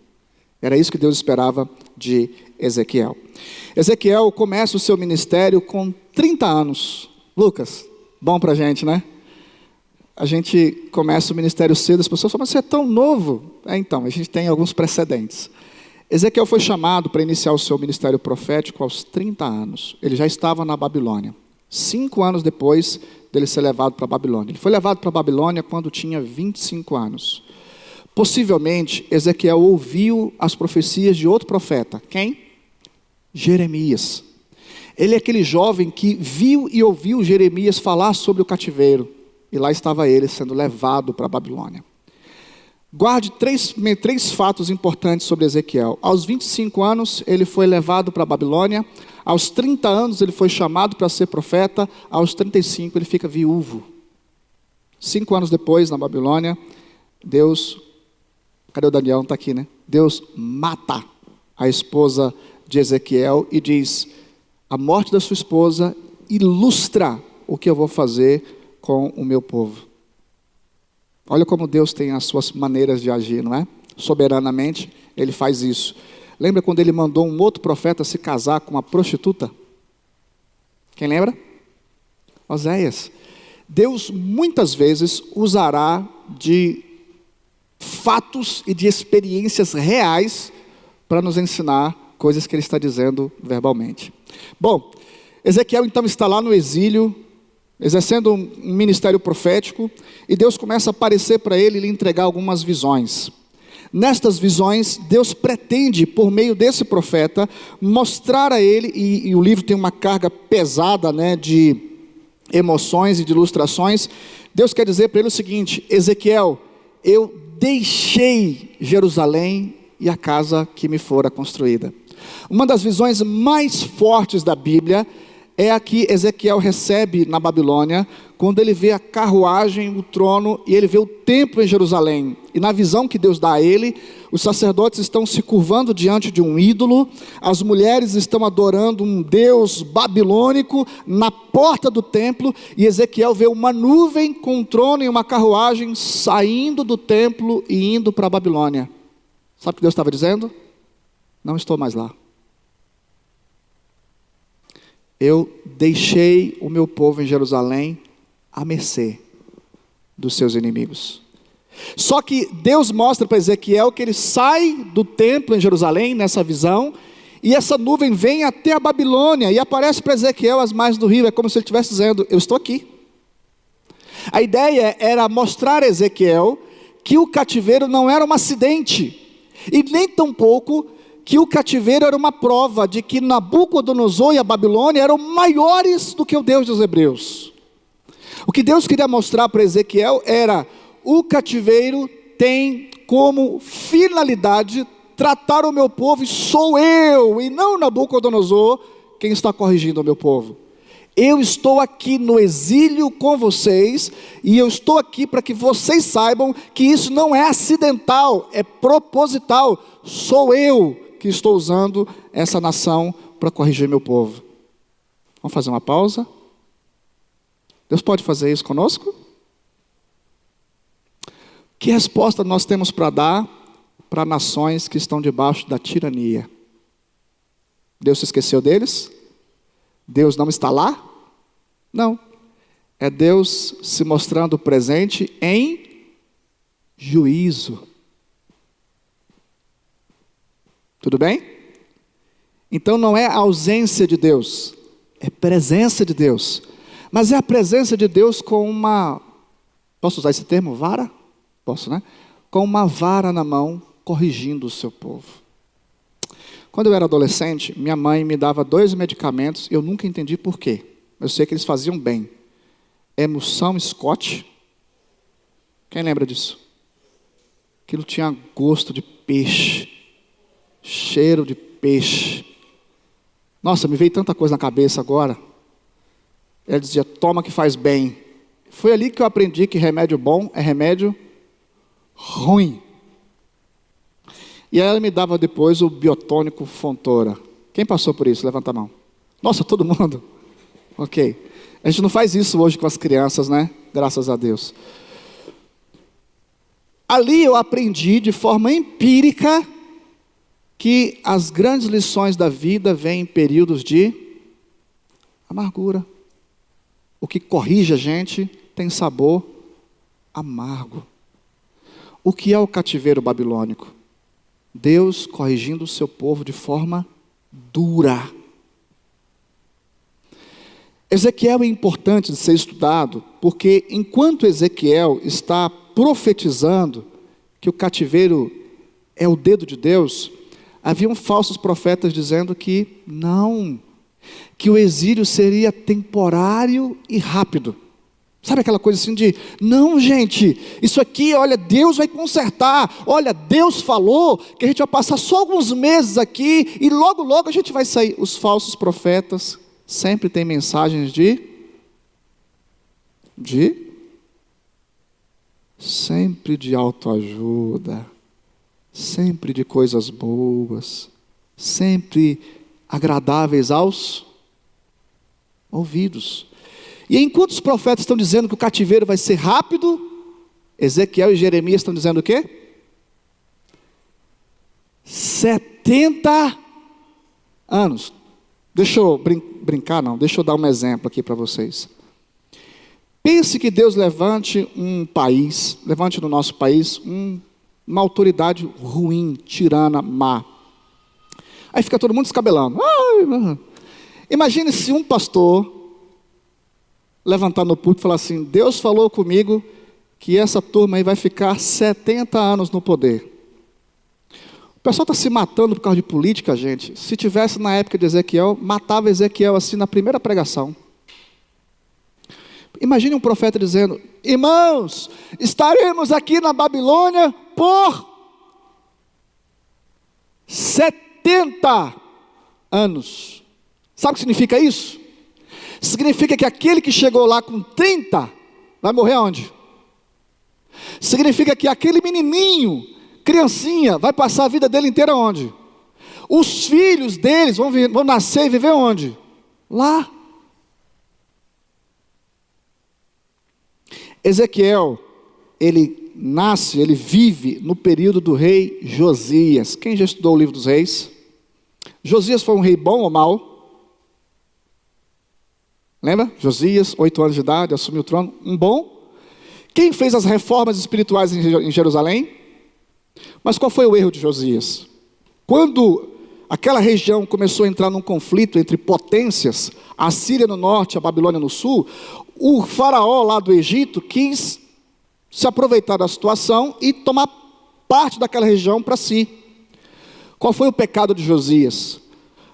Era isso que Deus esperava de Ezequiel. Ezequiel começa o seu ministério com 30 anos. Lucas, bom para a gente, né? A gente começa o ministério cedo, as pessoas falam, mas você é tão novo. Então, a gente tem alguns precedentes. Ezequiel foi chamado para iniciar o seu ministério profético aos 30 anos. Ele já estava na Babilônia. 5 anos depois dele ser levado para a Babilônia. Ele foi levado para a Babilônia quando tinha 25 anos. Possivelmente, Ezequiel ouviu as profecias de outro profeta. Quem? Jeremias. Ele é aquele jovem que viu e ouviu Jeremias falar sobre o cativeiro. E lá estava ele sendo levado para a Babilônia. Guarde três fatos importantes sobre Ezequiel. Aos 25 anos, ele foi levado para a Babilônia. Aos 30 anos, ele foi chamado para ser profeta. Aos 35, ele fica viúvo. 5 anos depois, na Babilônia, Deus... Cadê o Daniel? Não está aqui, né? Deus mata a esposa de Ezequiel e diz, a morte da sua esposa ilustra o que eu vou fazer com o meu povo. Olha como Deus tem as suas maneiras de agir, não é? Soberanamente, Ele faz isso. Lembra quando Ele mandou um outro profeta se casar com uma prostituta? Quem lembra? Oséias. Deus muitas vezes usará de fatos e de experiências reais para nos ensinar coisas que Ele está dizendo verbalmente. Bom, Ezequiel então está lá no exílio, exercendo um ministério profético, e Deus começa a aparecer para ele e lhe entregar algumas visões. Nestas visões, Deus pretende, por meio desse profeta, mostrar a ele, e o livro tem uma carga pesada, né, de emoções e de ilustrações. Deus quer dizer para ele o seguinte, Ezequiel, eu deixei Jerusalém e a casa que me fora construída. Uma das visões mais fortes da Bíblia é a que Ezequiel recebe na Babilônia, quando ele vê a carruagem, o trono, e ele vê o templo em Jerusalém. E na visão que Deus dá a ele, os sacerdotes estão se curvando diante de um ídolo, as mulheres estão adorando um deus babilônico na porta do templo, e Ezequiel vê uma nuvem com um trono e uma carruagem saindo do templo e indo para a Babilônia. Sabe o que Deus estava dizendo? Não estou mais lá. Eu deixei o meu povo em Jerusalém à mercê dos seus inimigos. Só que Deus mostra para Ezequiel que ele sai do templo em Jerusalém, nessa visão, e essa nuvem vem até a Babilônia, e aparece para Ezequiel às margens do rio, é como se ele estivesse dizendo, eu estou aqui. A ideia era mostrar a Ezequiel que o cativeiro não era um acidente, e nem tampouco que o cativeiro era uma prova de que Nabucodonosor e a Babilônia eram maiores do que o Deus dos hebreus. O que Deus queria mostrar para Ezequiel era, o cativeiro tem como finalidade tratar o meu povo, e sou eu, e não Nabucodonosor, quem está corrigindo o meu povo. Eu estou aqui no exílio com vocês, e eu estou aqui para que vocês saibam que isso não é acidental, é proposital. Sou eu que estou usando essa nação para corrigir meu povo. Vamos fazer uma pausa? Deus pode fazer isso conosco? Que resposta nós temos para dar para nações que estão debaixo da tirania? Deus se esqueceu deles? Deus não está lá? Não. É Deus se mostrando presente em juízo. Tudo bem? Então não é a ausência de Deus, é presença de Deus. Mas é a presença de Deus com uma, posso usar esse termo, vara? Posso, né? Com uma vara na mão, corrigindo o seu povo. Quando eu era adolescente, minha mãe me dava 2 medicamentos, eu nunca entendi por quê. Eu sei que eles faziam bem. Emulsão Scott. Quem lembra disso? Aquilo tinha gosto de peixe. Cheiro de peixe. Nossa, me veio tanta coisa na cabeça agora. Ela dizia, toma que faz bem. Foi ali que eu aprendi que remédio bom é remédio ruim. E aí ela me dava depois o biotônico Fontoura. Quem passou por isso? Levanta a mão. Nossa, todo mundo? Ok. A gente não faz isso hoje com as crianças, né? Graças a Deus. Ali eu aprendi de forma empírica que as grandes lições da vida vêm em períodos de amargura. O que corrige a gente tem sabor amargo. O que é o cativeiro babilônico? Deus corrigindo o seu povo de forma dura. Ezequiel é importante de ser estudado, porque enquanto Ezequiel está profetizando que o cativeiro é o dedo de Deus, haviam falsos profetas dizendo que não, que o exílio seria temporário e rápido. Sabe aquela coisa assim de, não gente, isso aqui, olha, Deus vai consertar, olha, Deus falou que a gente vai passar só alguns meses aqui e logo logo a gente vai sair. Os falsos profetas sempre têm mensagens sempre de autoajuda, sempre de coisas boas, sempre agradáveis aos ouvidos. E enquanto os profetas estão dizendo que o cativeiro vai ser rápido, Ezequiel e Jeremias estão dizendo o quê? 70 anos. Deixa eu brincar, não. Deixa eu dar um exemplo aqui para vocês. Pense que Deus levante um país, levante no nosso país uma autoridade ruim, tirana, má. Aí fica todo mundo descabelando. Imagine se um pastor levantar no púlpito e falar assim, Deus falou comigo que essa turma aí vai ficar 70 anos no poder. O pessoal está se matando por causa de política, gente. Se tivesse na época de Ezequiel, matava Ezequiel assim na primeira pregação. Imagine um profeta dizendo, irmãos, estaremos aqui na Babilônia por 70 anos. Sabe o que significa isso? Significa que aquele que chegou lá com 30, vai morrer aonde? Significa que aquele menininho, criancinha, vai passar a vida dele inteira onde? Os filhos deles vão nascer e viver onde? Lá. Ezequiel, ele nasce, ele vive no período do rei Josias. Quem já estudou o livro dos reis? Josias foi um rei bom ou mau? Lembra? Josias, 8 anos de idade, assumiu o trono. Um bom. Quem fez as reformas espirituais em Jerusalém? Mas qual foi o erro de Josias? Quando aquela região começou a entrar num conflito entre potências, a Síria no norte e a Babilônia no sul, o faraó lá do Egito quis se aproveitar da situação e tomar parte daquela região para si. Qual foi o pecado de Josias?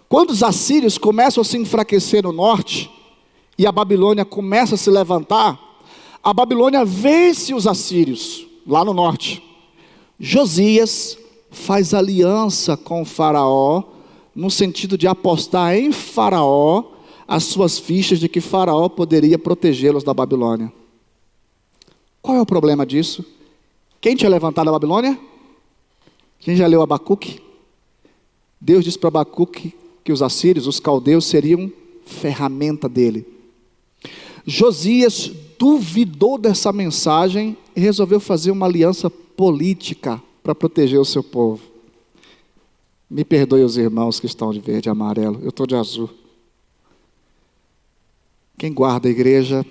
Quando os assírios começam a se enfraquecer no norte, e a Babilônia começa a se levantar, a Babilônia vence os assírios, lá no norte. Josias faz aliança com o faraó, no sentido de apostar em faraó, as suas fichas de que faraó poderia protegê-los da Babilônia. Qual é o problema disso? Quem tinha levantado a Babilônia? Quem já leu Abacuque? Deus disse para Abacuque que os assírios, os caldeus, seriam ferramenta dele. Josias duvidou dessa mensagem e resolveu fazer uma aliança política para proteger o seu povo. Me perdoe os irmãos que estão de verde e amarelo, eu estou de azul. Quem guarda a igreja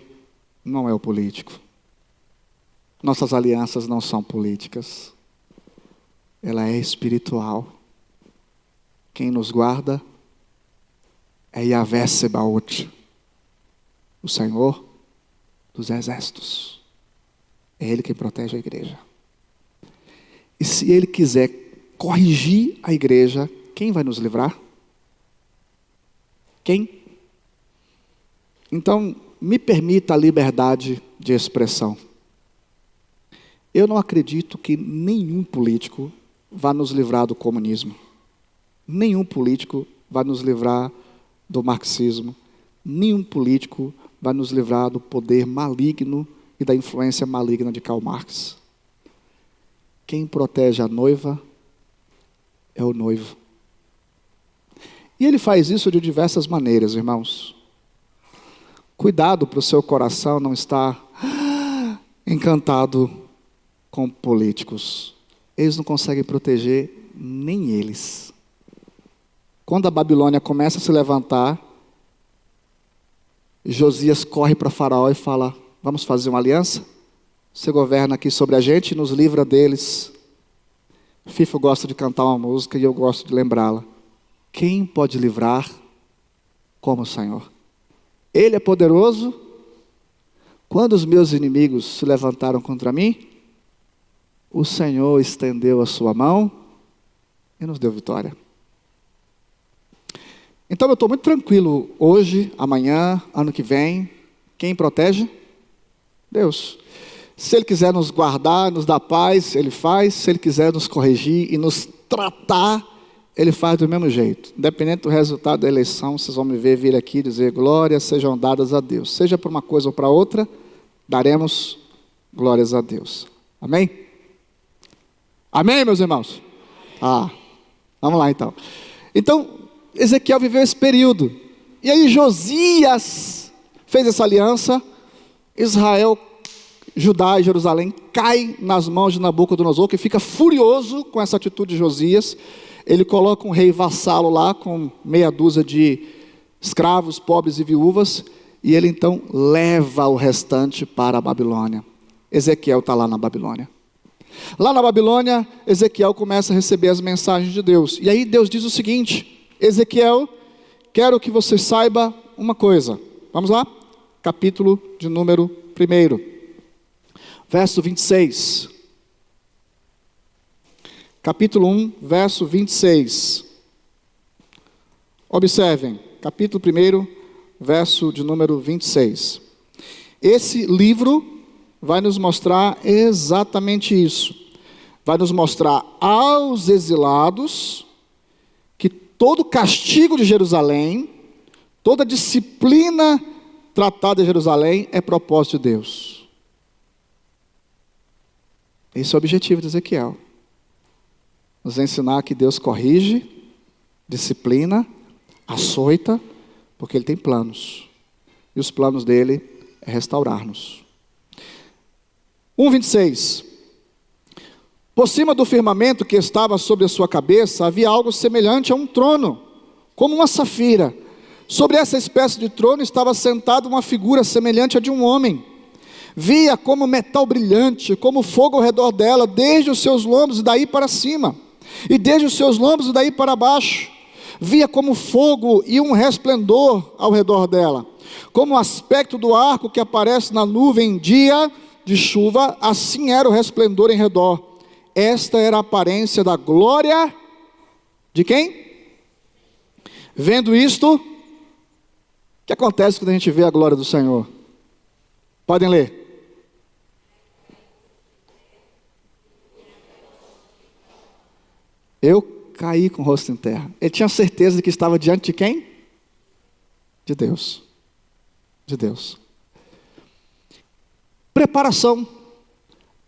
não é o político. Nossas alianças não são políticas. Ela é espiritual. Quem nos guarda é Yahvé Sebaot, o Senhor dos exércitos. É Ele quem protege a igreja. E se Ele quiser corrigir a igreja, quem vai nos livrar? Quem? Então, me permita a liberdade de expressão. Eu não acredito que nenhum político vá nos livrar do comunismo. Nenhum político vai nos livrar do marxismo. Nenhum político vai nos livrar do poder maligno e da influência maligna de Karl Marx. Quem protege a noiva é o noivo. E ele faz isso de diversas maneiras, irmãos. Cuidado para o seu coração não estar encantado com políticos. Eles não conseguem proteger nem eles. Quando a Babilônia começa a se levantar, Josias corre para Faraó e fala: vamos fazer uma aliança? Você governa aqui sobre a gente e nos livra deles. Fifo gosta de cantar uma música e eu gosto de lembrá-la. Quem pode livrar como o Senhor? Ele é poderoso. Quando os meus inimigos se levantaram contra mim, o Senhor estendeu a sua mão e nos deu vitória. Então eu estou muito tranquilo hoje, amanhã, ano que vem. Quem protege? Deus. Se Ele quiser nos guardar, nos dar paz, Ele faz. Se Ele quiser nos corrigir e nos tratar, Ele faz do mesmo jeito. Independente do resultado da eleição, vocês vão me ver vir aqui dizer glórias sejam dadas a Deus. Seja por uma coisa ou para outra, daremos glórias a Deus. Amém? Amém, meus irmãos? Vamos lá então. Então, Ezequiel viveu esse período. E aí Josias fez essa aliança. Israel, Judá e Jerusalém cai nas mãos de Nabucodonosor, que fica furioso com essa atitude de Josias. Ele coloca um rei vassalo lá, com meia dúzia de escravos, pobres e viúvas, e ele então leva o restante para a Babilônia. Ezequiel está lá na Babilônia. Lá na Babilônia, Ezequiel começa a receber as mensagens de Deus. E aí Deus diz o seguinte: Ezequiel, quero que você saiba uma coisa. Vamos lá? Capítulo de número 1. Verso 26. Capítulo 1, verso 26. Observem, capítulo 1, verso de número 26. Esse livro vai nos mostrar exatamente isso. Vai nos mostrar aos exilados que todo castigo de Jerusalém, toda disciplina tratada em Jerusalém é propósito de Deus. Esse é o objetivo de Ezequiel. Nos ensinar que Deus corrige, disciplina, açoita, porque Ele tem planos. E os planos dele é restaurar-nos. 1:26. Por cima do firmamento que estava sobre a sua cabeça, havia algo semelhante a um trono, como uma safira. Sobre essa espécie de trono estava sentada uma figura semelhante a de um homem. Via como metal brilhante, como fogo ao redor dela, desde os seus lombos e daí para cima, e desde os seus lombos e daí para baixo. Via como fogo e um resplendor ao redor dela, como o aspecto do arco que aparece na nuvem em dia de chuva, assim era o resplendor em redor. Esta era a aparência da glória de quem? Vendo isto, o que acontece quando a gente vê a glória do Senhor? Podem ler. Eu caí com o rosto em terra. Ele tinha certeza de que estava diante de quem? De Deus. De Deus. Preparação.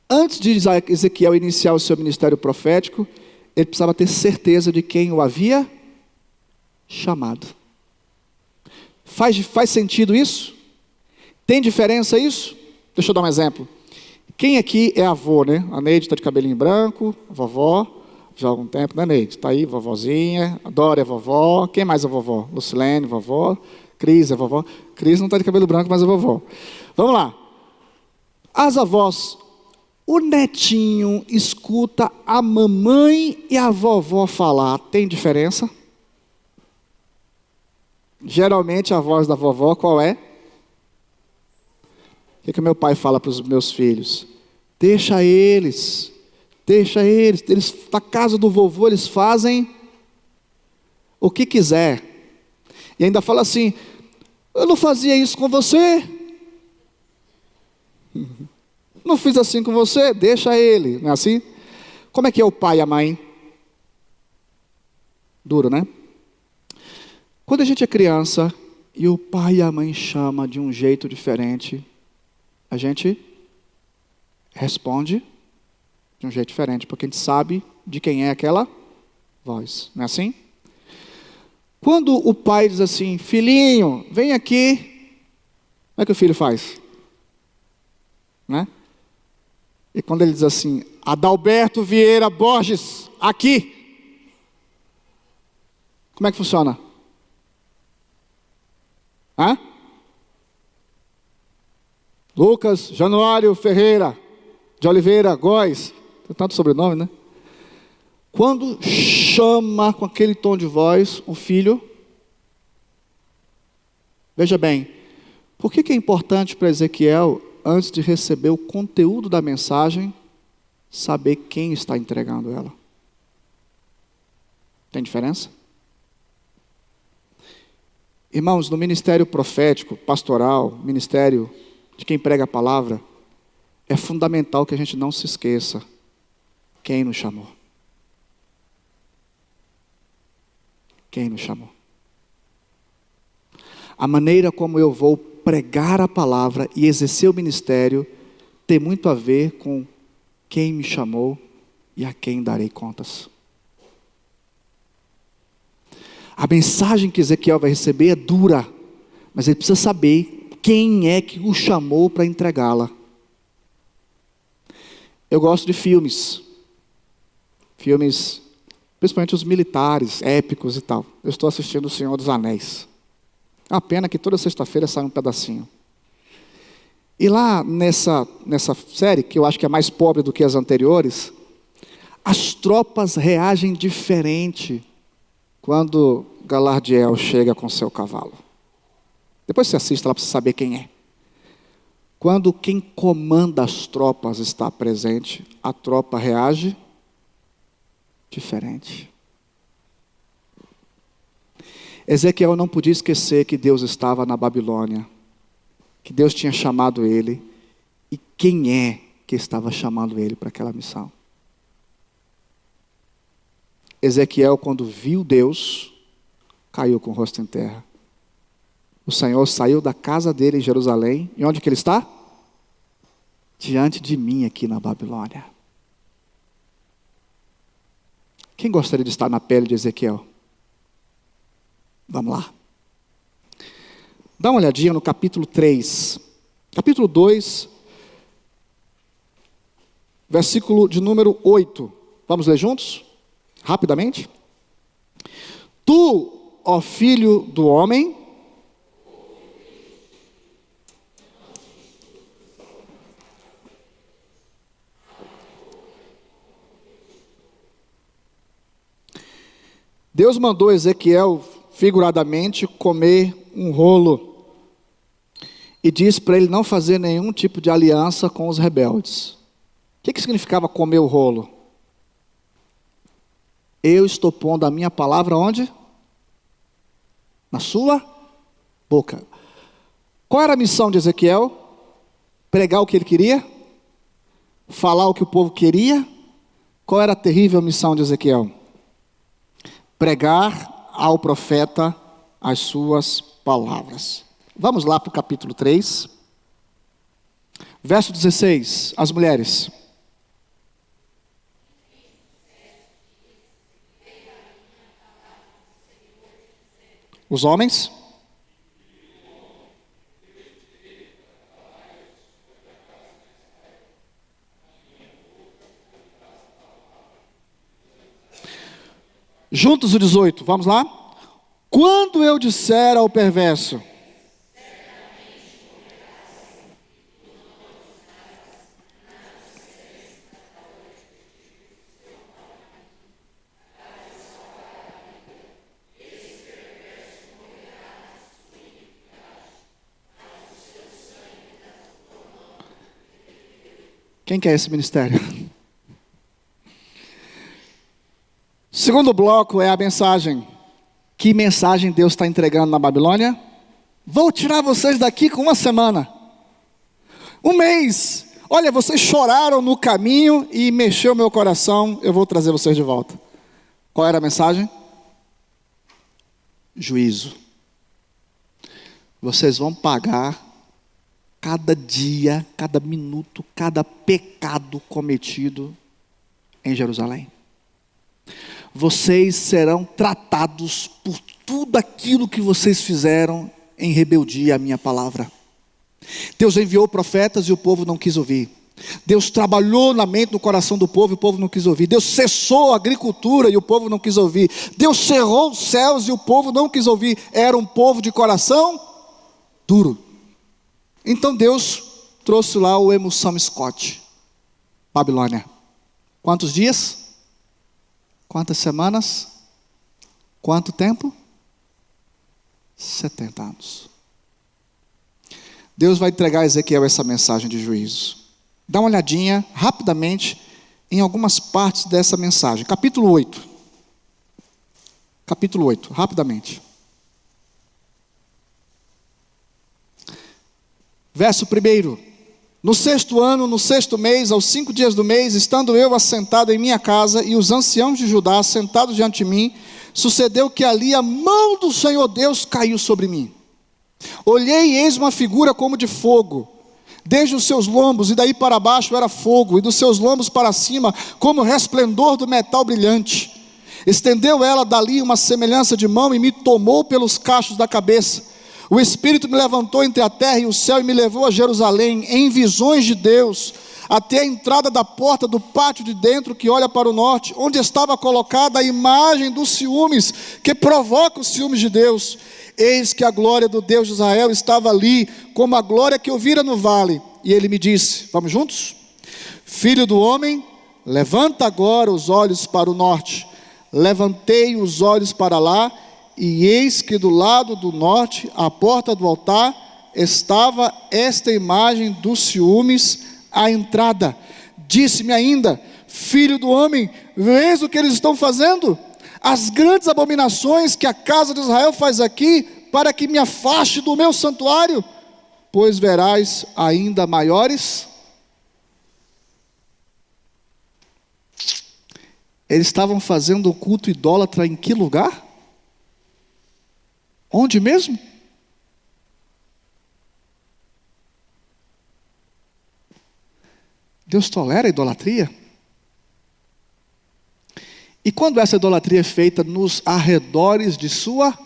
Antes de Ezequiel iniciar o seu ministério profético, ele precisava ter certeza de quem o havia chamado. Faz sentido isso? Tem diferença isso? Deixa eu dar um exemplo. Quem aqui é avô, né? A Neide está de cabelinho branco, a vovó, já há algum tempo, né, Neide? Está aí, vovozinha, a Dora é vovó. Quem mais é vovó? Lucilene, vovó. Cris é vovó. Cris não está de cabelo branco, mas é vovó. Vamos lá. As avós, o netinho escuta a mamãe e a vovó falar, tem diferença? Geralmente a voz da vovó qual é? O que meu pai fala para os meus filhos? Deixa eles, na casa do vovô eles fazem o que quiser. E ainda fala assim, eu não fazia isso com você. Não fiz assim com você, deixa ele, não é assim? Como é que é o pai e a mãe? Duro, né? Quando a gente é criança e o pai e a mãe chamam de um jeito diferente, a gente responde de um jeito diferente, porque a gente sabe de quem é aquela voz, não é assim? Quando o pai diz assim, filhinho, vem aqui, como é que o filho faz? Né? E quando ele diz assim, Adalberto Vieira Borges, aqui, como é que funciona? Hã? Lucas Januário Ferreira de Oliveira Góes, tem tanto sobrenome, né? Quando chama com aquele tom de voz o filho, veja bem, por que é importante para Ezequiel, antes de receber o conteúdo da mensagem, saber quem está entregando ela? Tem diferença? Irmãos, no ministério profético, pastoral, ministério de quem prega a palavra, é fundamental que a gente não se esqueça quem nos chamou. Quem nos chamou. A maneira como eu vou pregar a palavra e exercer o ministério tem muito a ver com quem me chamou e a quem darei contas. A mensagem que Ezequiel vai receber é dura, mas ele precisa saber quem é que o chamou para entregá-la. Eu gosto de filmes, principalmente os militares, épicos e tal. Eu estou assistindo O Senhor dos Anéis. É uma pena que toda sexta-feira sai um pedacinho. E lá nessa série, que eu acho que é mais pobre do que as anteriores, as tropas reagem diferente quando Galadriel chega com seu cavalo. Depois você assiste lá para você saber quem é. Quando quem comanda as tropas está presente, a tropa reage diferente. Ezequiel não podia esquecer que Deus estava na Babilônia, que Deus tinha chamado ele, e quem é que estava chamando ele para aquela missão. Ezequiel, quando viu Deus, caiu com o rosto em terra. O Senhor saiu da casa dele em Jerusalém, e onde que ele está? Diante de mim aqui na Babilônia. Quem gostaria de estar na pele de Ezequiel? Vamos lá. Dá uma olhadinha no capítulo 3. Capítulo 2, versículo de número 8. Vamos ler juntos? Rapidamente. Tu, ó filho do homem, Deus mandou Ezequiel, figuradamente, comer um rolo e disse para ele não fazer nenhum tipo de aliança com os rebeldes. O que significava comer o rolo? Eu estou pondo a minha palavra onde? Na sua boca. Qual era a missão de Ezequiel? Pregar o que ele queria? Falar o que o povo queria? Qual era a terrível missão de Ezequiel? Pregar ao profeta as suas palavras. Vamos lá para o capítulo 3. Verso 16, as mulheres. Os homens? Juntos o 18, vamos lá? Quando eu disser ao perverso, quem quer esse ministério? Segundo bloco é a mensagem. Que mensagem Deus está entregando na Babilônia? Vou tirar vocês daqui com uma semana. Um mês. Olha, vocês choraram no caminho e mexeu meu coração. Eu vou trazer vocês de volta. Qual era a mensagem? Juízo. Vocês vão pagar cada dia, cada minuto, cada pecado cometido em Jerusalém. Vocês serão tratados por tudo aquilo que vocês fizeram em rebeldia à minha palavra. Deus enviou profetas e o povo não quis ouvir. Deus trabalhou na mente, no coração do povo e o povo não quis ouvir. Deus cessou a agricultura e o povo não quis ouvir. Deus cerrou os céus e o povo não quis ouvir. Era um povo de coração duro. Então Deus trouxe lá o Emerson Scott, Babilônia. Quantos dias? Quantas semanas? Quanto tempo? 70 anos. Deus vai entregar a Ezequiel essa mensagem de juízo. Dá uma olhadinha rapidamente em algumas partes dessa mensagem. Capítulo 8. Capítulo 8, rapidamente. Verso 1. No 6º ano, no 6º mês, aos 5 dias do mês, estando eu assentado em minha casa e os anciãos de Judá sentados diante de mim, sucedeu que ali a mão do Senhor Deus caiu sobre mim. Olhei e eis uma figura como de fogo, desde os seus lombos e daí para baixo era fogo, e dos seus lombos para cima como resplendor do metal brilhante. Estendeu ela dali uma semelhança de mão e me tomou pelos cachos da cabeça. O Espírito me levantou entre a terra e o céu e me levou a Jerusalém, em visões de Deus, até a entrada da porta do pátio de dentro que olha para o norte, onde estava colocada a imagem dos ciúmes, que provoca os ciúmes de Deus. Eis que a glória do Deus de Israel estava ali, como a glória que eu vira no vale. E ele me disse, vamos juntos? Filho do homem, levanta agora os olhos para o norte. Levantei os olhos para lá, e eis que do lado do norte, à porta do altar, estava esta imagem dos ciúmes à entrada. Disse-me ainda, filho do homem, vês o que eles estão fazendo? As grandes abominações que a casa de Israel faz aqui, para que me afaste do meu santuário, pois verás ainda maiores. Eles estavam fazendo o culto idólatra em que lugar? Onde mesmo? Deus tolera a idolatria? E quando essa idolatria é feita nos arredores de sua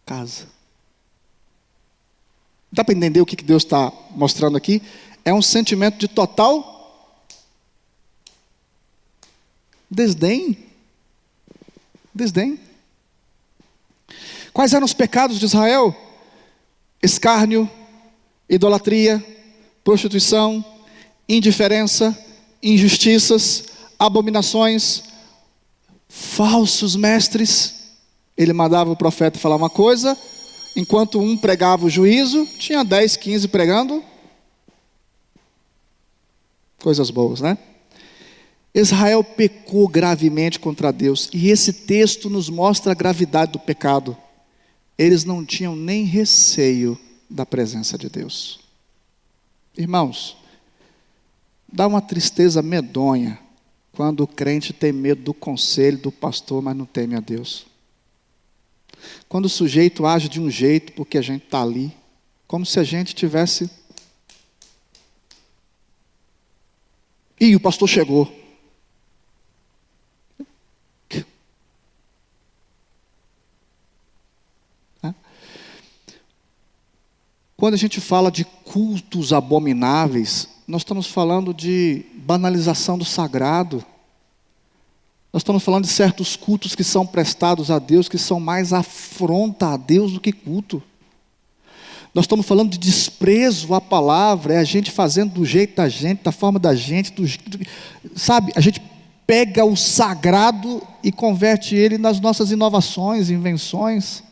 casa? Dá para entender o que Deus está mostrando aqui? É um sentimento de total desdém. Desdém. Quais eram os pecados de Israel? Escárnio, idolatria, prostituição, indiferença, injustiças, abominações, falsos mestres. Ele mandava o profeta falar uma coisa, enquanto um pregava o juízo, tinha 10, 15 pregando coisas boas, né? Israel pecou gravemente contra Deus, e esse texto nos mostra a gravidade do pecado. Eles não tinham nem receio da presença de Deus. Irmãos, dá uma tristeza medonha quando o crente tem medo do conselho do pastor, mas não teme a Deus. Quando o sujeito age de um jeito porque a gente está ali, como se a gente tivesse... Ih, o pastor chegou. Quando a gente fala de cultos abomináveis, nós estamos falando de banalização do sagrado. Nós estamos falando de certos cultos que são prestados a Deus, que são mais afronta a Deus do que culto. Nós estamos falando de desprezo à palavra, é a gente fazendo do jeito da gente, da forma da gente, sabe? A gente pega o sagrado e converte ele nas nossas inovações, invenções.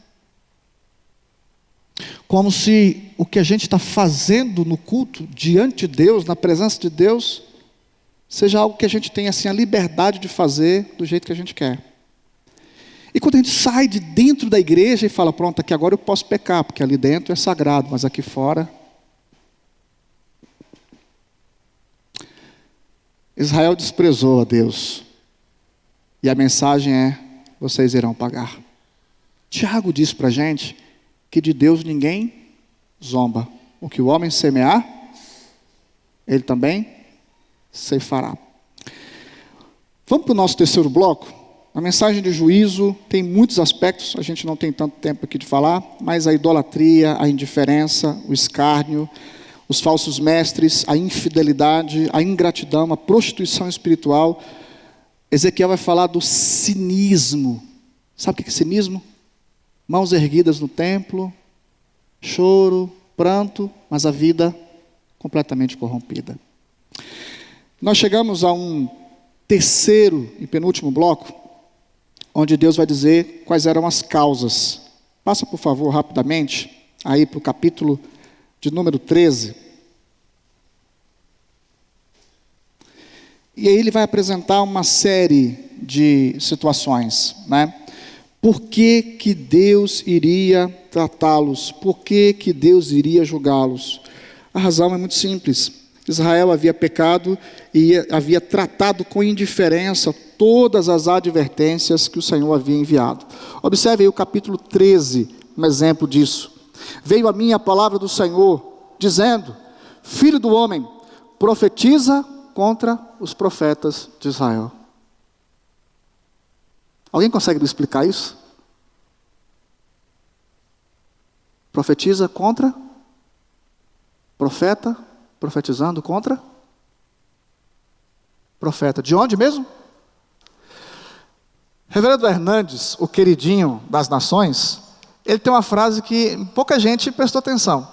Como se o que a gente está fazendo no culto, diante de Deus, na presença de Deus, seja algo que a gente tem assim, a liberdade de fazer do jeito que a gente quer. E quando a gente sai de dentro da igreja e fala, pronto, aqui agora eu posso pecar, porque ali dentro é sagrado, mas aqui fora... Israel desprezou a Deus. E a mensagem é, vocês irão pagar. Tiago diz para a gente que de Deus ninguém zomba. O que o homem semear, ele também ceifará. Vamos para o nosso terceiro bloco? A mensagem de juízo tem muitos aspectos, a gente não tem tanto tempo aqui de falar, mas a idolatria, a indiferença, o escárnio, os falsos mestres, a infidelidade, a ingratidão, a prostituição espiritual. Ezequiel vai falar do cinismo. Sabe o que é cinismo? Mãos erguidas no templo, choro, pranto, mas a vida completamente corrompida. Nós chegamos a um terceiro e penúltimo bloco, onde Deus vai dizer quais eram as causas. Passa, por favor, rapidamente, aí para o capítulo de número 13. E aí ele vai apresentar uma série de situações, né? Por que que Deus iria tratá-los? Por que que Deus iria julgá-los? A razão é muito simples. Israel havia pecado e havia tratado com indiferença todas as advertências que o Senhor havia enviado. Observe aí o capítulo 13, um exemplo disso. Veio a mim a palavra do Senhor, dizendo, filho do homem, profetiza contra os profetas de Israel. Alguém consegue me explicar isso? Profetiza contra? Profeta, profetizando contra? Profeta. De onde mesmo? Reverendo Hernandes, o queridinho das nações, ele tem uma frase que pouca gente prestou atenção.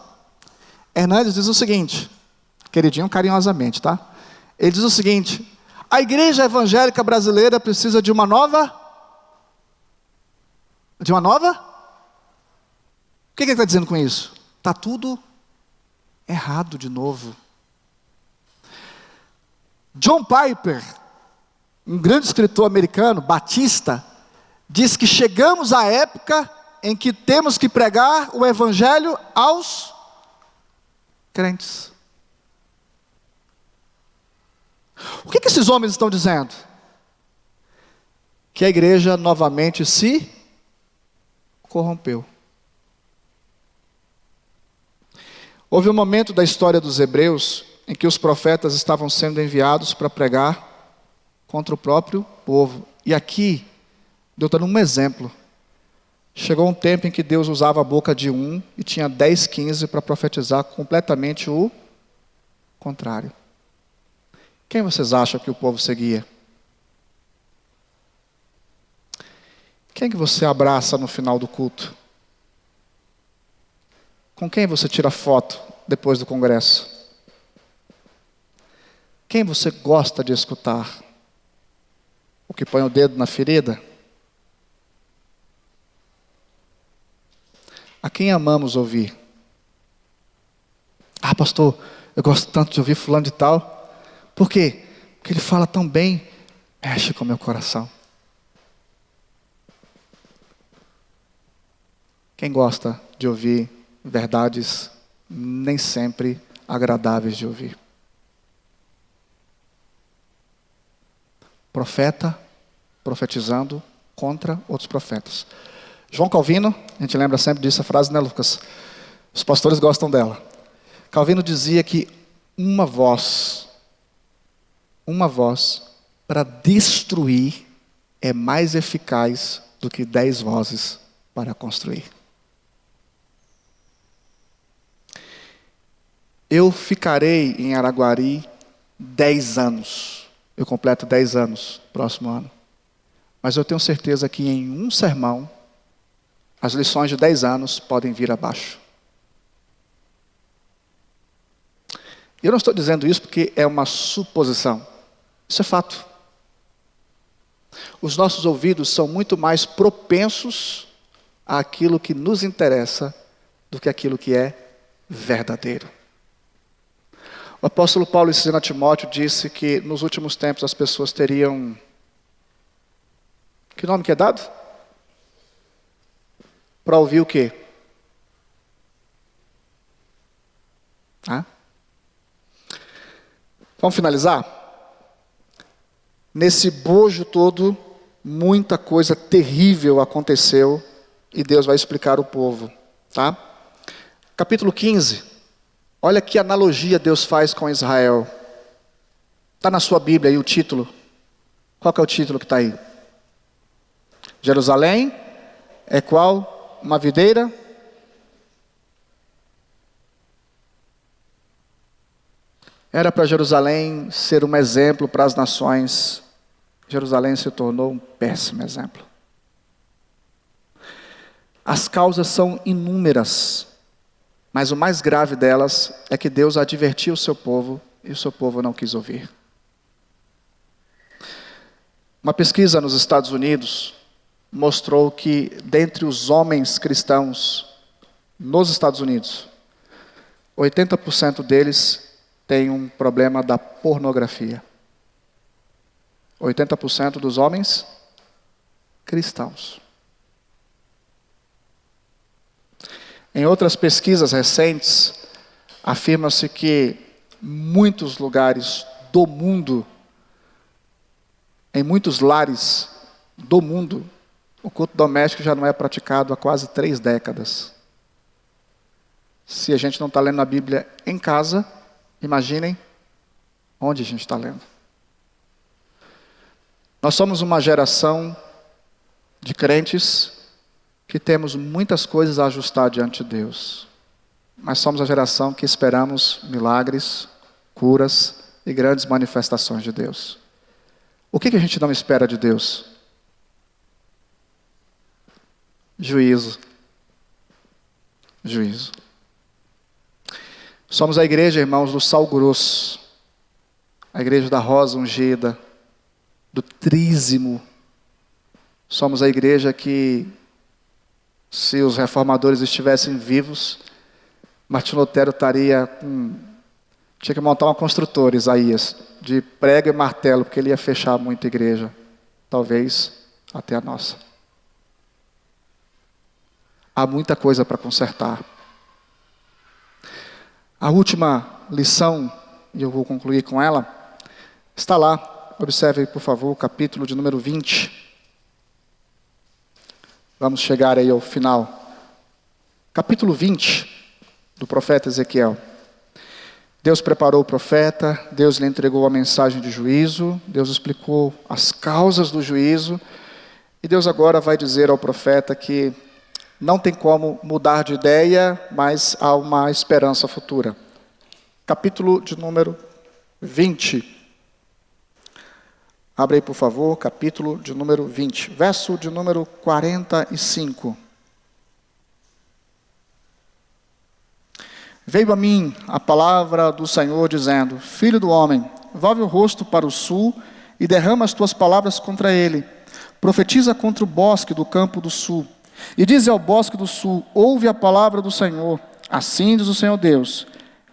Hernandes diz o seguinte, queridinho carinhosamente, tá? Ele diz o seguinte, a igreja evangélica brasileira precisa de uma nova? De uma nova? O que ele está dizendo com isso? Está tudo errado de novo. John Piper, um grande escritor americano, batista, diz que chegamos à época em que temos que pregar o evangelho aos crentes. O que esses homens estão dizendo? Que a igreja novamente se corrompeu. Houve um momento da história dos hebreus em que os profetas estavam sendo enviados para pregar contra o próprio povo. E aqui, Deus está dando um exemplo. Chegou um tempo em que Deus usava a boca de um e tinha 10, 15 para profetizar completamente o contrário. Quem vocês acham que o povo seguia? Quem que você abraça no final do culto? Com quem você tira foto depois do congresso? Quem você gosta de escutar? O que põe o dedo na ferida? A quem amamos ouvir? Ah, pastor, eu gosto tanto de ouvir fulano de tal. Por quê? Porque ele fala tão bem, mexe com o meu coração. Quem gosta de ouvir verdades nem sempre agradáveis de ouvir? Profeta profetizando contra outros profetas. João Calvino, a gente lembra sempre disso, a frase, né, Lucas? Os pastores gostam dela. Calvino dizia que uma voz para destruir é mais eficaz do que 10 vozes para construir. Eu ficarei em Araguari 10 anos. Eu completo 10 anos próximo ano. Mas eu tenho certeza que em um sermão, as lições de 10 anos podem vir abaixo. Eu não estou dizendo isso porque é uma suposição. Isso é fato. Os nossos ouvidos são muito mais propensos àquilo que nos interessa do que aquilo que é verdadeiro. O apóstolo Paulo, ensinando a Timóteo, disse que nos últimos tempos as pessoas teriam... Que nome que é dado? Para ouvir o quê? Vamos finalizar? Nesse bojo todo, muita coisa terrível aconteceu e Deus vai explicar ao povo, tá? Capítulo 15. Olha que analogia Deus faz com Israel. Está na sua Bíblia aí o título. Qual que é o título que está aí? Jerusalém é qual? Uma videira? Era para Jerusalém ser um exemplo para as nações. Jerusalém se tornou um péssimo exemplo. As causas são inúmeras, mas o mais grave delas é que Deus advertiu o seu povo e o seu povo não quis ouvir. Uma pesquisa nos Estados Unidos mostrou que dentre os homens cristãos nos Estados Unidos, 80% deles têm um problema da pornografia. 80% dos homens cristãos. Em outras pesquisas recentes, afirma-se que muitos lugares do mundo, em muitos lares do mundo, o culto doméstico já não é praticado há quase 3 décadas. Se a gente não está lendo a Bíblia em casa, imaginem onde a gente está lendo. Nós somos uma geração de crentes que temos muitas coisas a ajustar diante de Deus. Mas somos a geração que esperamos milagres, curas e grandes manifestações de Deus. O que a gente não espera de Deus? Juízo. Juízo. Somos a igreja, irmãos, do sal grosso. A igreja da rosa ungida, do trízimo. Somos a igreja que, se os reformadores estivessem vivos, Martinho Lutero tinha que montar uma construtora, Isaías, de prego e martelo, porque ele ia fechar muita igreja. Talvez até a nossa. Há muita coisa para consertar. A última lição, e eu vou concluir com ela, está lá. Observe, por favor, o capítulo de número 20. Vamos chegar aí ao final. Capítulo 20 do profeta Ezequiel. Deus preparou o profeta, Deus lhe entregou a mensagem de juízo, Deus explicou as causas do juízo, e Deus agora vai dizer ao profeta que não tem como mudar de ideia, mas há uma esperança futura. Capítulo de número 20. Abre aí, por favor, capítulo de número 20, verso de número 45. Veio a mim a palavra do Senhor, dizendo: Filho do homem, volve o rosto para o sul e derrama as tuas palavras contra ele. Profetiza contra o bosque do campo do sul. E diz ao bosque do sul: ouve a palavra do Senhor. Assim diz o Senhor Deus: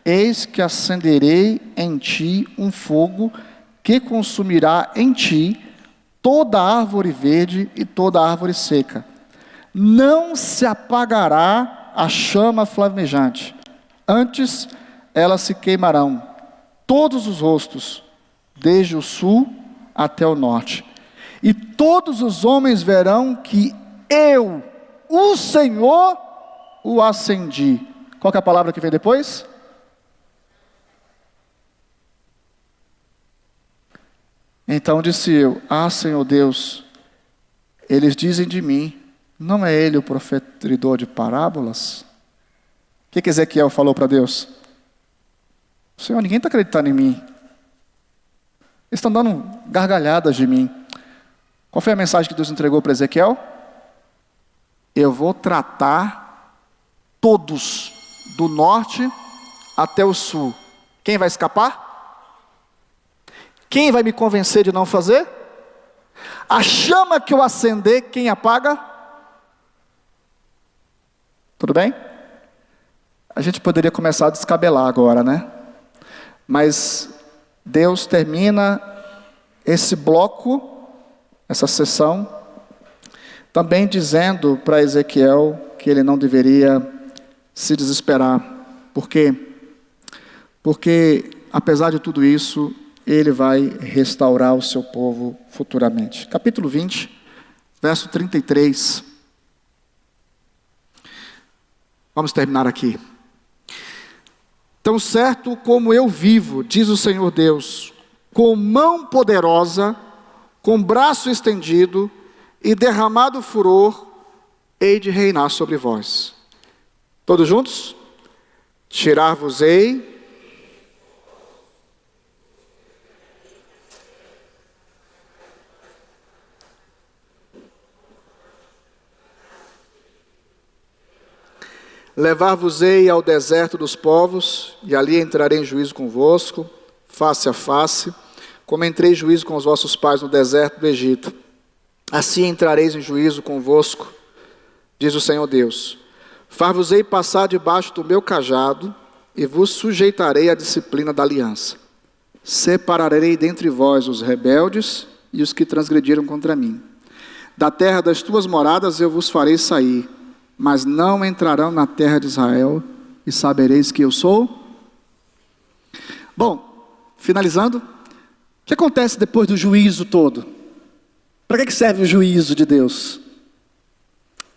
eis que acenderei em ti um fogo que consumirá em ti toda árvore verde e toda árvore seca. Não se apagará a chama flamejante, antes elas se queimarão, todos os rostos, desde o sul até o norte. E todos os homens verão que eu, o Senhor, o acendi. Qual que é a palavra que vem depois? Então disse eu: ah, Senhor Deus, eles dizem de mim, não é ele o profetizador de parábolas? O que Ezequiel falou para Deus? Senhor, ninguém está acreditando em mim. Eles estão dando gargalhadas de mim. Qual foi a mensagem que Deus entregou para Ezequiel? Eu vou tratar todos, do norte até o sul. Quem vai escapar? Quem vai me convencer de não fazer? A chama que eu acender, quem apaga? Tudo bem? A gente poderia começar a descabelar agora, né? Mas Deus termina esse bloco, essa sessão, também dizendo para Ezequiel que ele não deveria se desesperar. Por quê? Porque, apesar de tudo isso, ele vai restaurar o seu povo futuramente. Capítulo 20, verso 33. Vamos terminar aqui. Tão certo como eu vivo, diz o Senhor Deus, com mão poderosa, com braço estendido e derramado furor, hei de reinar sobre vós. Todos juntos? Tirar-vos-ei levar-vos-ei ao deserto dos povos, e ali entrarei em juízo convosco, face a face, como entrei em juízo com os vossos pais no deserto do Egito. Assim entrareis em juízo convosco, diz o Senhor Deus. Far-vos-ei passar debaixo do meu cajado, e vos sujeitarei à disciplina da aliança. Separarei dentre vós os rebeldes e os que transgrediram contra mim. Da terra das tuas moradas eu vos farei sair, mas não entrarão na terra de Israel, e sabereis que eu sou. Bom, finalizando, o que acontece depois do juízo todo? Para que serve o juízo de Deus?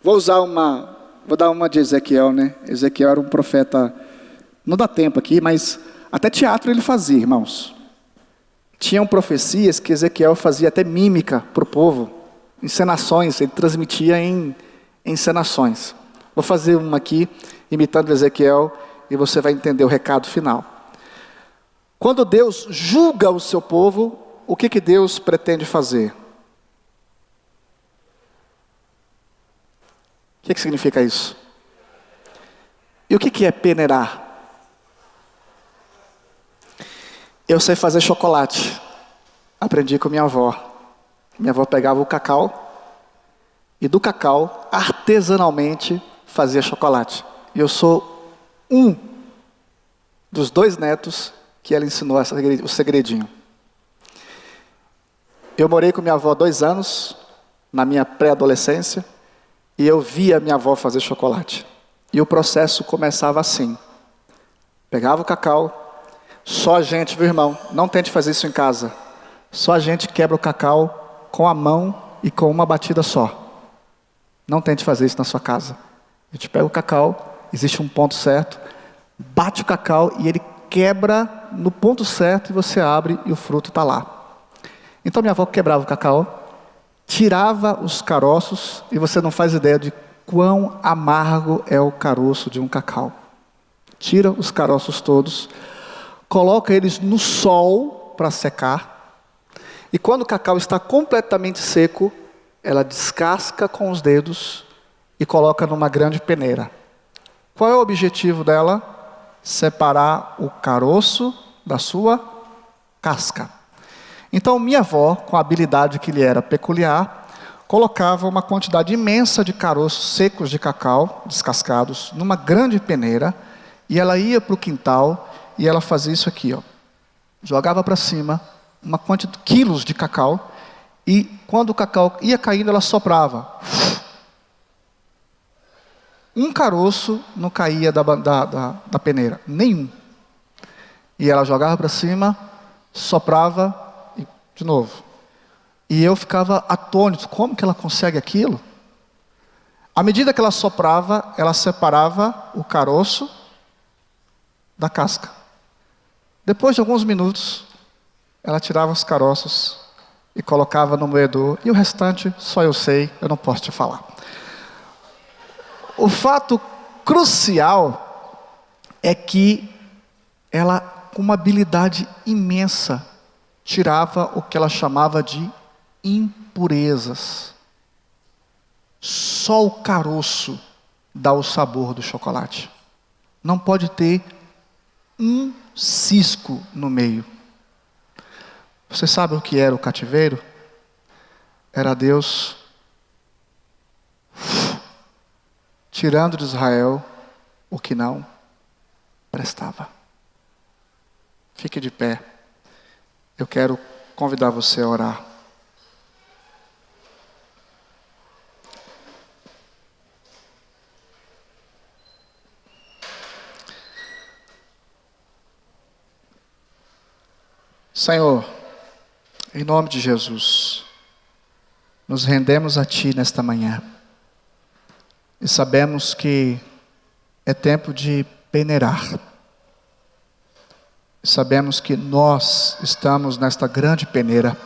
Vou dar uma de Ezequiel, né? Ezequiel era um profeta, não dá tempo aqui, mas até teatro ele fazia, irmãos. Tinham profecias que Ezequiel fazia até mímica para o povo, encenações, ele transmitia em encenações. Vou fazer uma aqui, imitando Ezequiel, e você vai entender o recado final. Quando Deus julga o seu povo, o que Deus pretende fazer? O que significa isso? E o que é peneirar? Eu sei fazer chocolate. Aprendi com minha avó. Minha avó pegava o cacau e do cacau, artesanalmente, fazia chocolate. E eu sou um dos 2 netos que ela ensinou o segredinho. Eu morei com minha avó 2 anos, na minha pré-adolescência, e eu via minha avó fazer chocolate. E o processo começava assim. Pegava o cacau, só a gente, viu, irmão? Não tente fazer isso em casa. Só a gente quebra o cacau com a mão e com uma batida só. Não tente fazer isso na sua casa. A gente pega o cacau, existe um ponto certo, bate o cacau e ele quebra no ponto certo e você abre e o fruto está lá. Então minha avó quebrava o cacau, tirava os caroços e você não faz ideia de quão amargo é o caroço de um cacau. Tira os caroços todos, coloca eles no sol para secar e quando o cacau está completamente seco, ela descasca com os dedos e coloca numa grande peneira. Qual é o objetivo dela? Separar o caroço da sua casca. Então minha avó, com a habilidade que lhe era peculiar, colocava uma quantidade imensa de caroços secos de cacau, descascados, numa grande peneira, e ela ia para o quintal e ela fazia isso aqui, ó. Jogava para cima uma quantidade de quilos de cacau, e quando o cacau ia caindo, ela soprava. Um caroço não caía da peneira, nenhum. E ela jogava para cima, soprava, e de novo. E eu ficava atônito, como que ela consegue aquilo? À medida que ela soprava, ela separava o caroço da casca. Depois de alguns minutos, ela tirava os caroços e colocava no moedor, e o restante só eu sei, eu não posso te falar. O fato crucial é que ela com uma habilidade imensa, tirava o que ela chamava de impurezas. Só o caroço dá o sabor do chocolate. Não pode ter um cisco no meio. Você sabe o que era o cativeiro? Era Deus tirando de Israel o que não prestava. Fique de pé. Eu quero convidar você a orar. Senhor, em nome de Jesus, nos rendemos a Ti nesta manhã. E sabemos que é tempo de peneirar. E sabemos que nós estamos nesta grande peneira.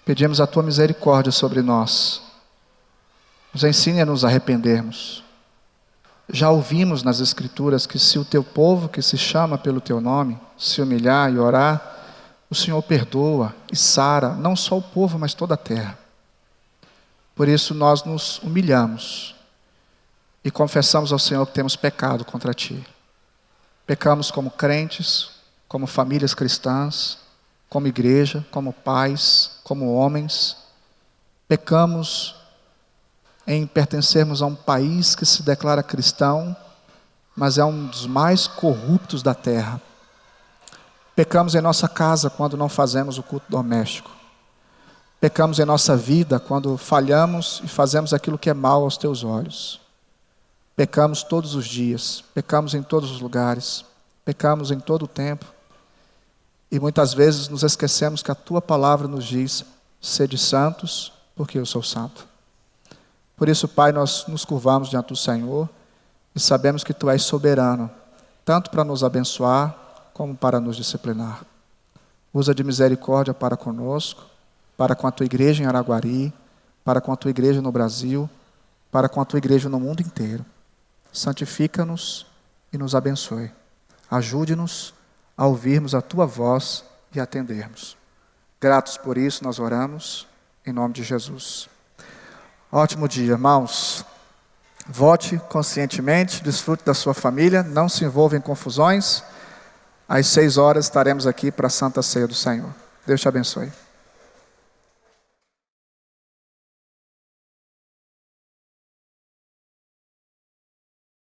Pedimos a Tua misericórdia sobre nós. Nos ensine a nos arrependermos. Já ouvimos nas Escrituras que se o Teu povo que se chama pelo Teu nome se humilhar e orar, o Senhor perdoa e sara, não só o povo, mas toda a terra. Por isso nós nos humilhamos e confessamos ao Senhor que temos pecado contra Ti. Pecamos como crentes, como famílias cristãs, como igreja, como pais, como homens. Pecamos em pertencermos a um país que se declara cristão, mas é um dos mais corruptos da terra. Pecamos em nossa casa quando não fazemos o culto doméstico. Pecamos em nossa vida quando falhamos e fazemos aquilo que é mal aos Teus olhos. Pecamos todos os dias, pecamos em todos os lugares, pecamos em todo o tempo. E muitas vezes nos esquecemos que a Tua palavra nos diz: sede santos, porque eu sou santo. Por isso, Pai, nós nos curvamos diante do Senhor e sabemos que Tu és soberano, tanto para nos abençoar, como para nos disciplinar. Usa de misericórdia para conosco, para com a Tua igreja em Araguari, para com a Tua igreja no Brasil, para com a Tua igreja no mundo inteiro. Santifica-nos e nos abençoe. Ajude-nos a ouvirmos a Tua voz e atendermos. Gratos por isso, nós oramos, em nome de Jesus. Ótimo dia, irmãos. Vote conscientemente, desfrute da sua família, não se envolva em confusões. Às 6 horas estaremos aqui para a Santa Ceia do Senhor. Deus te abençoe.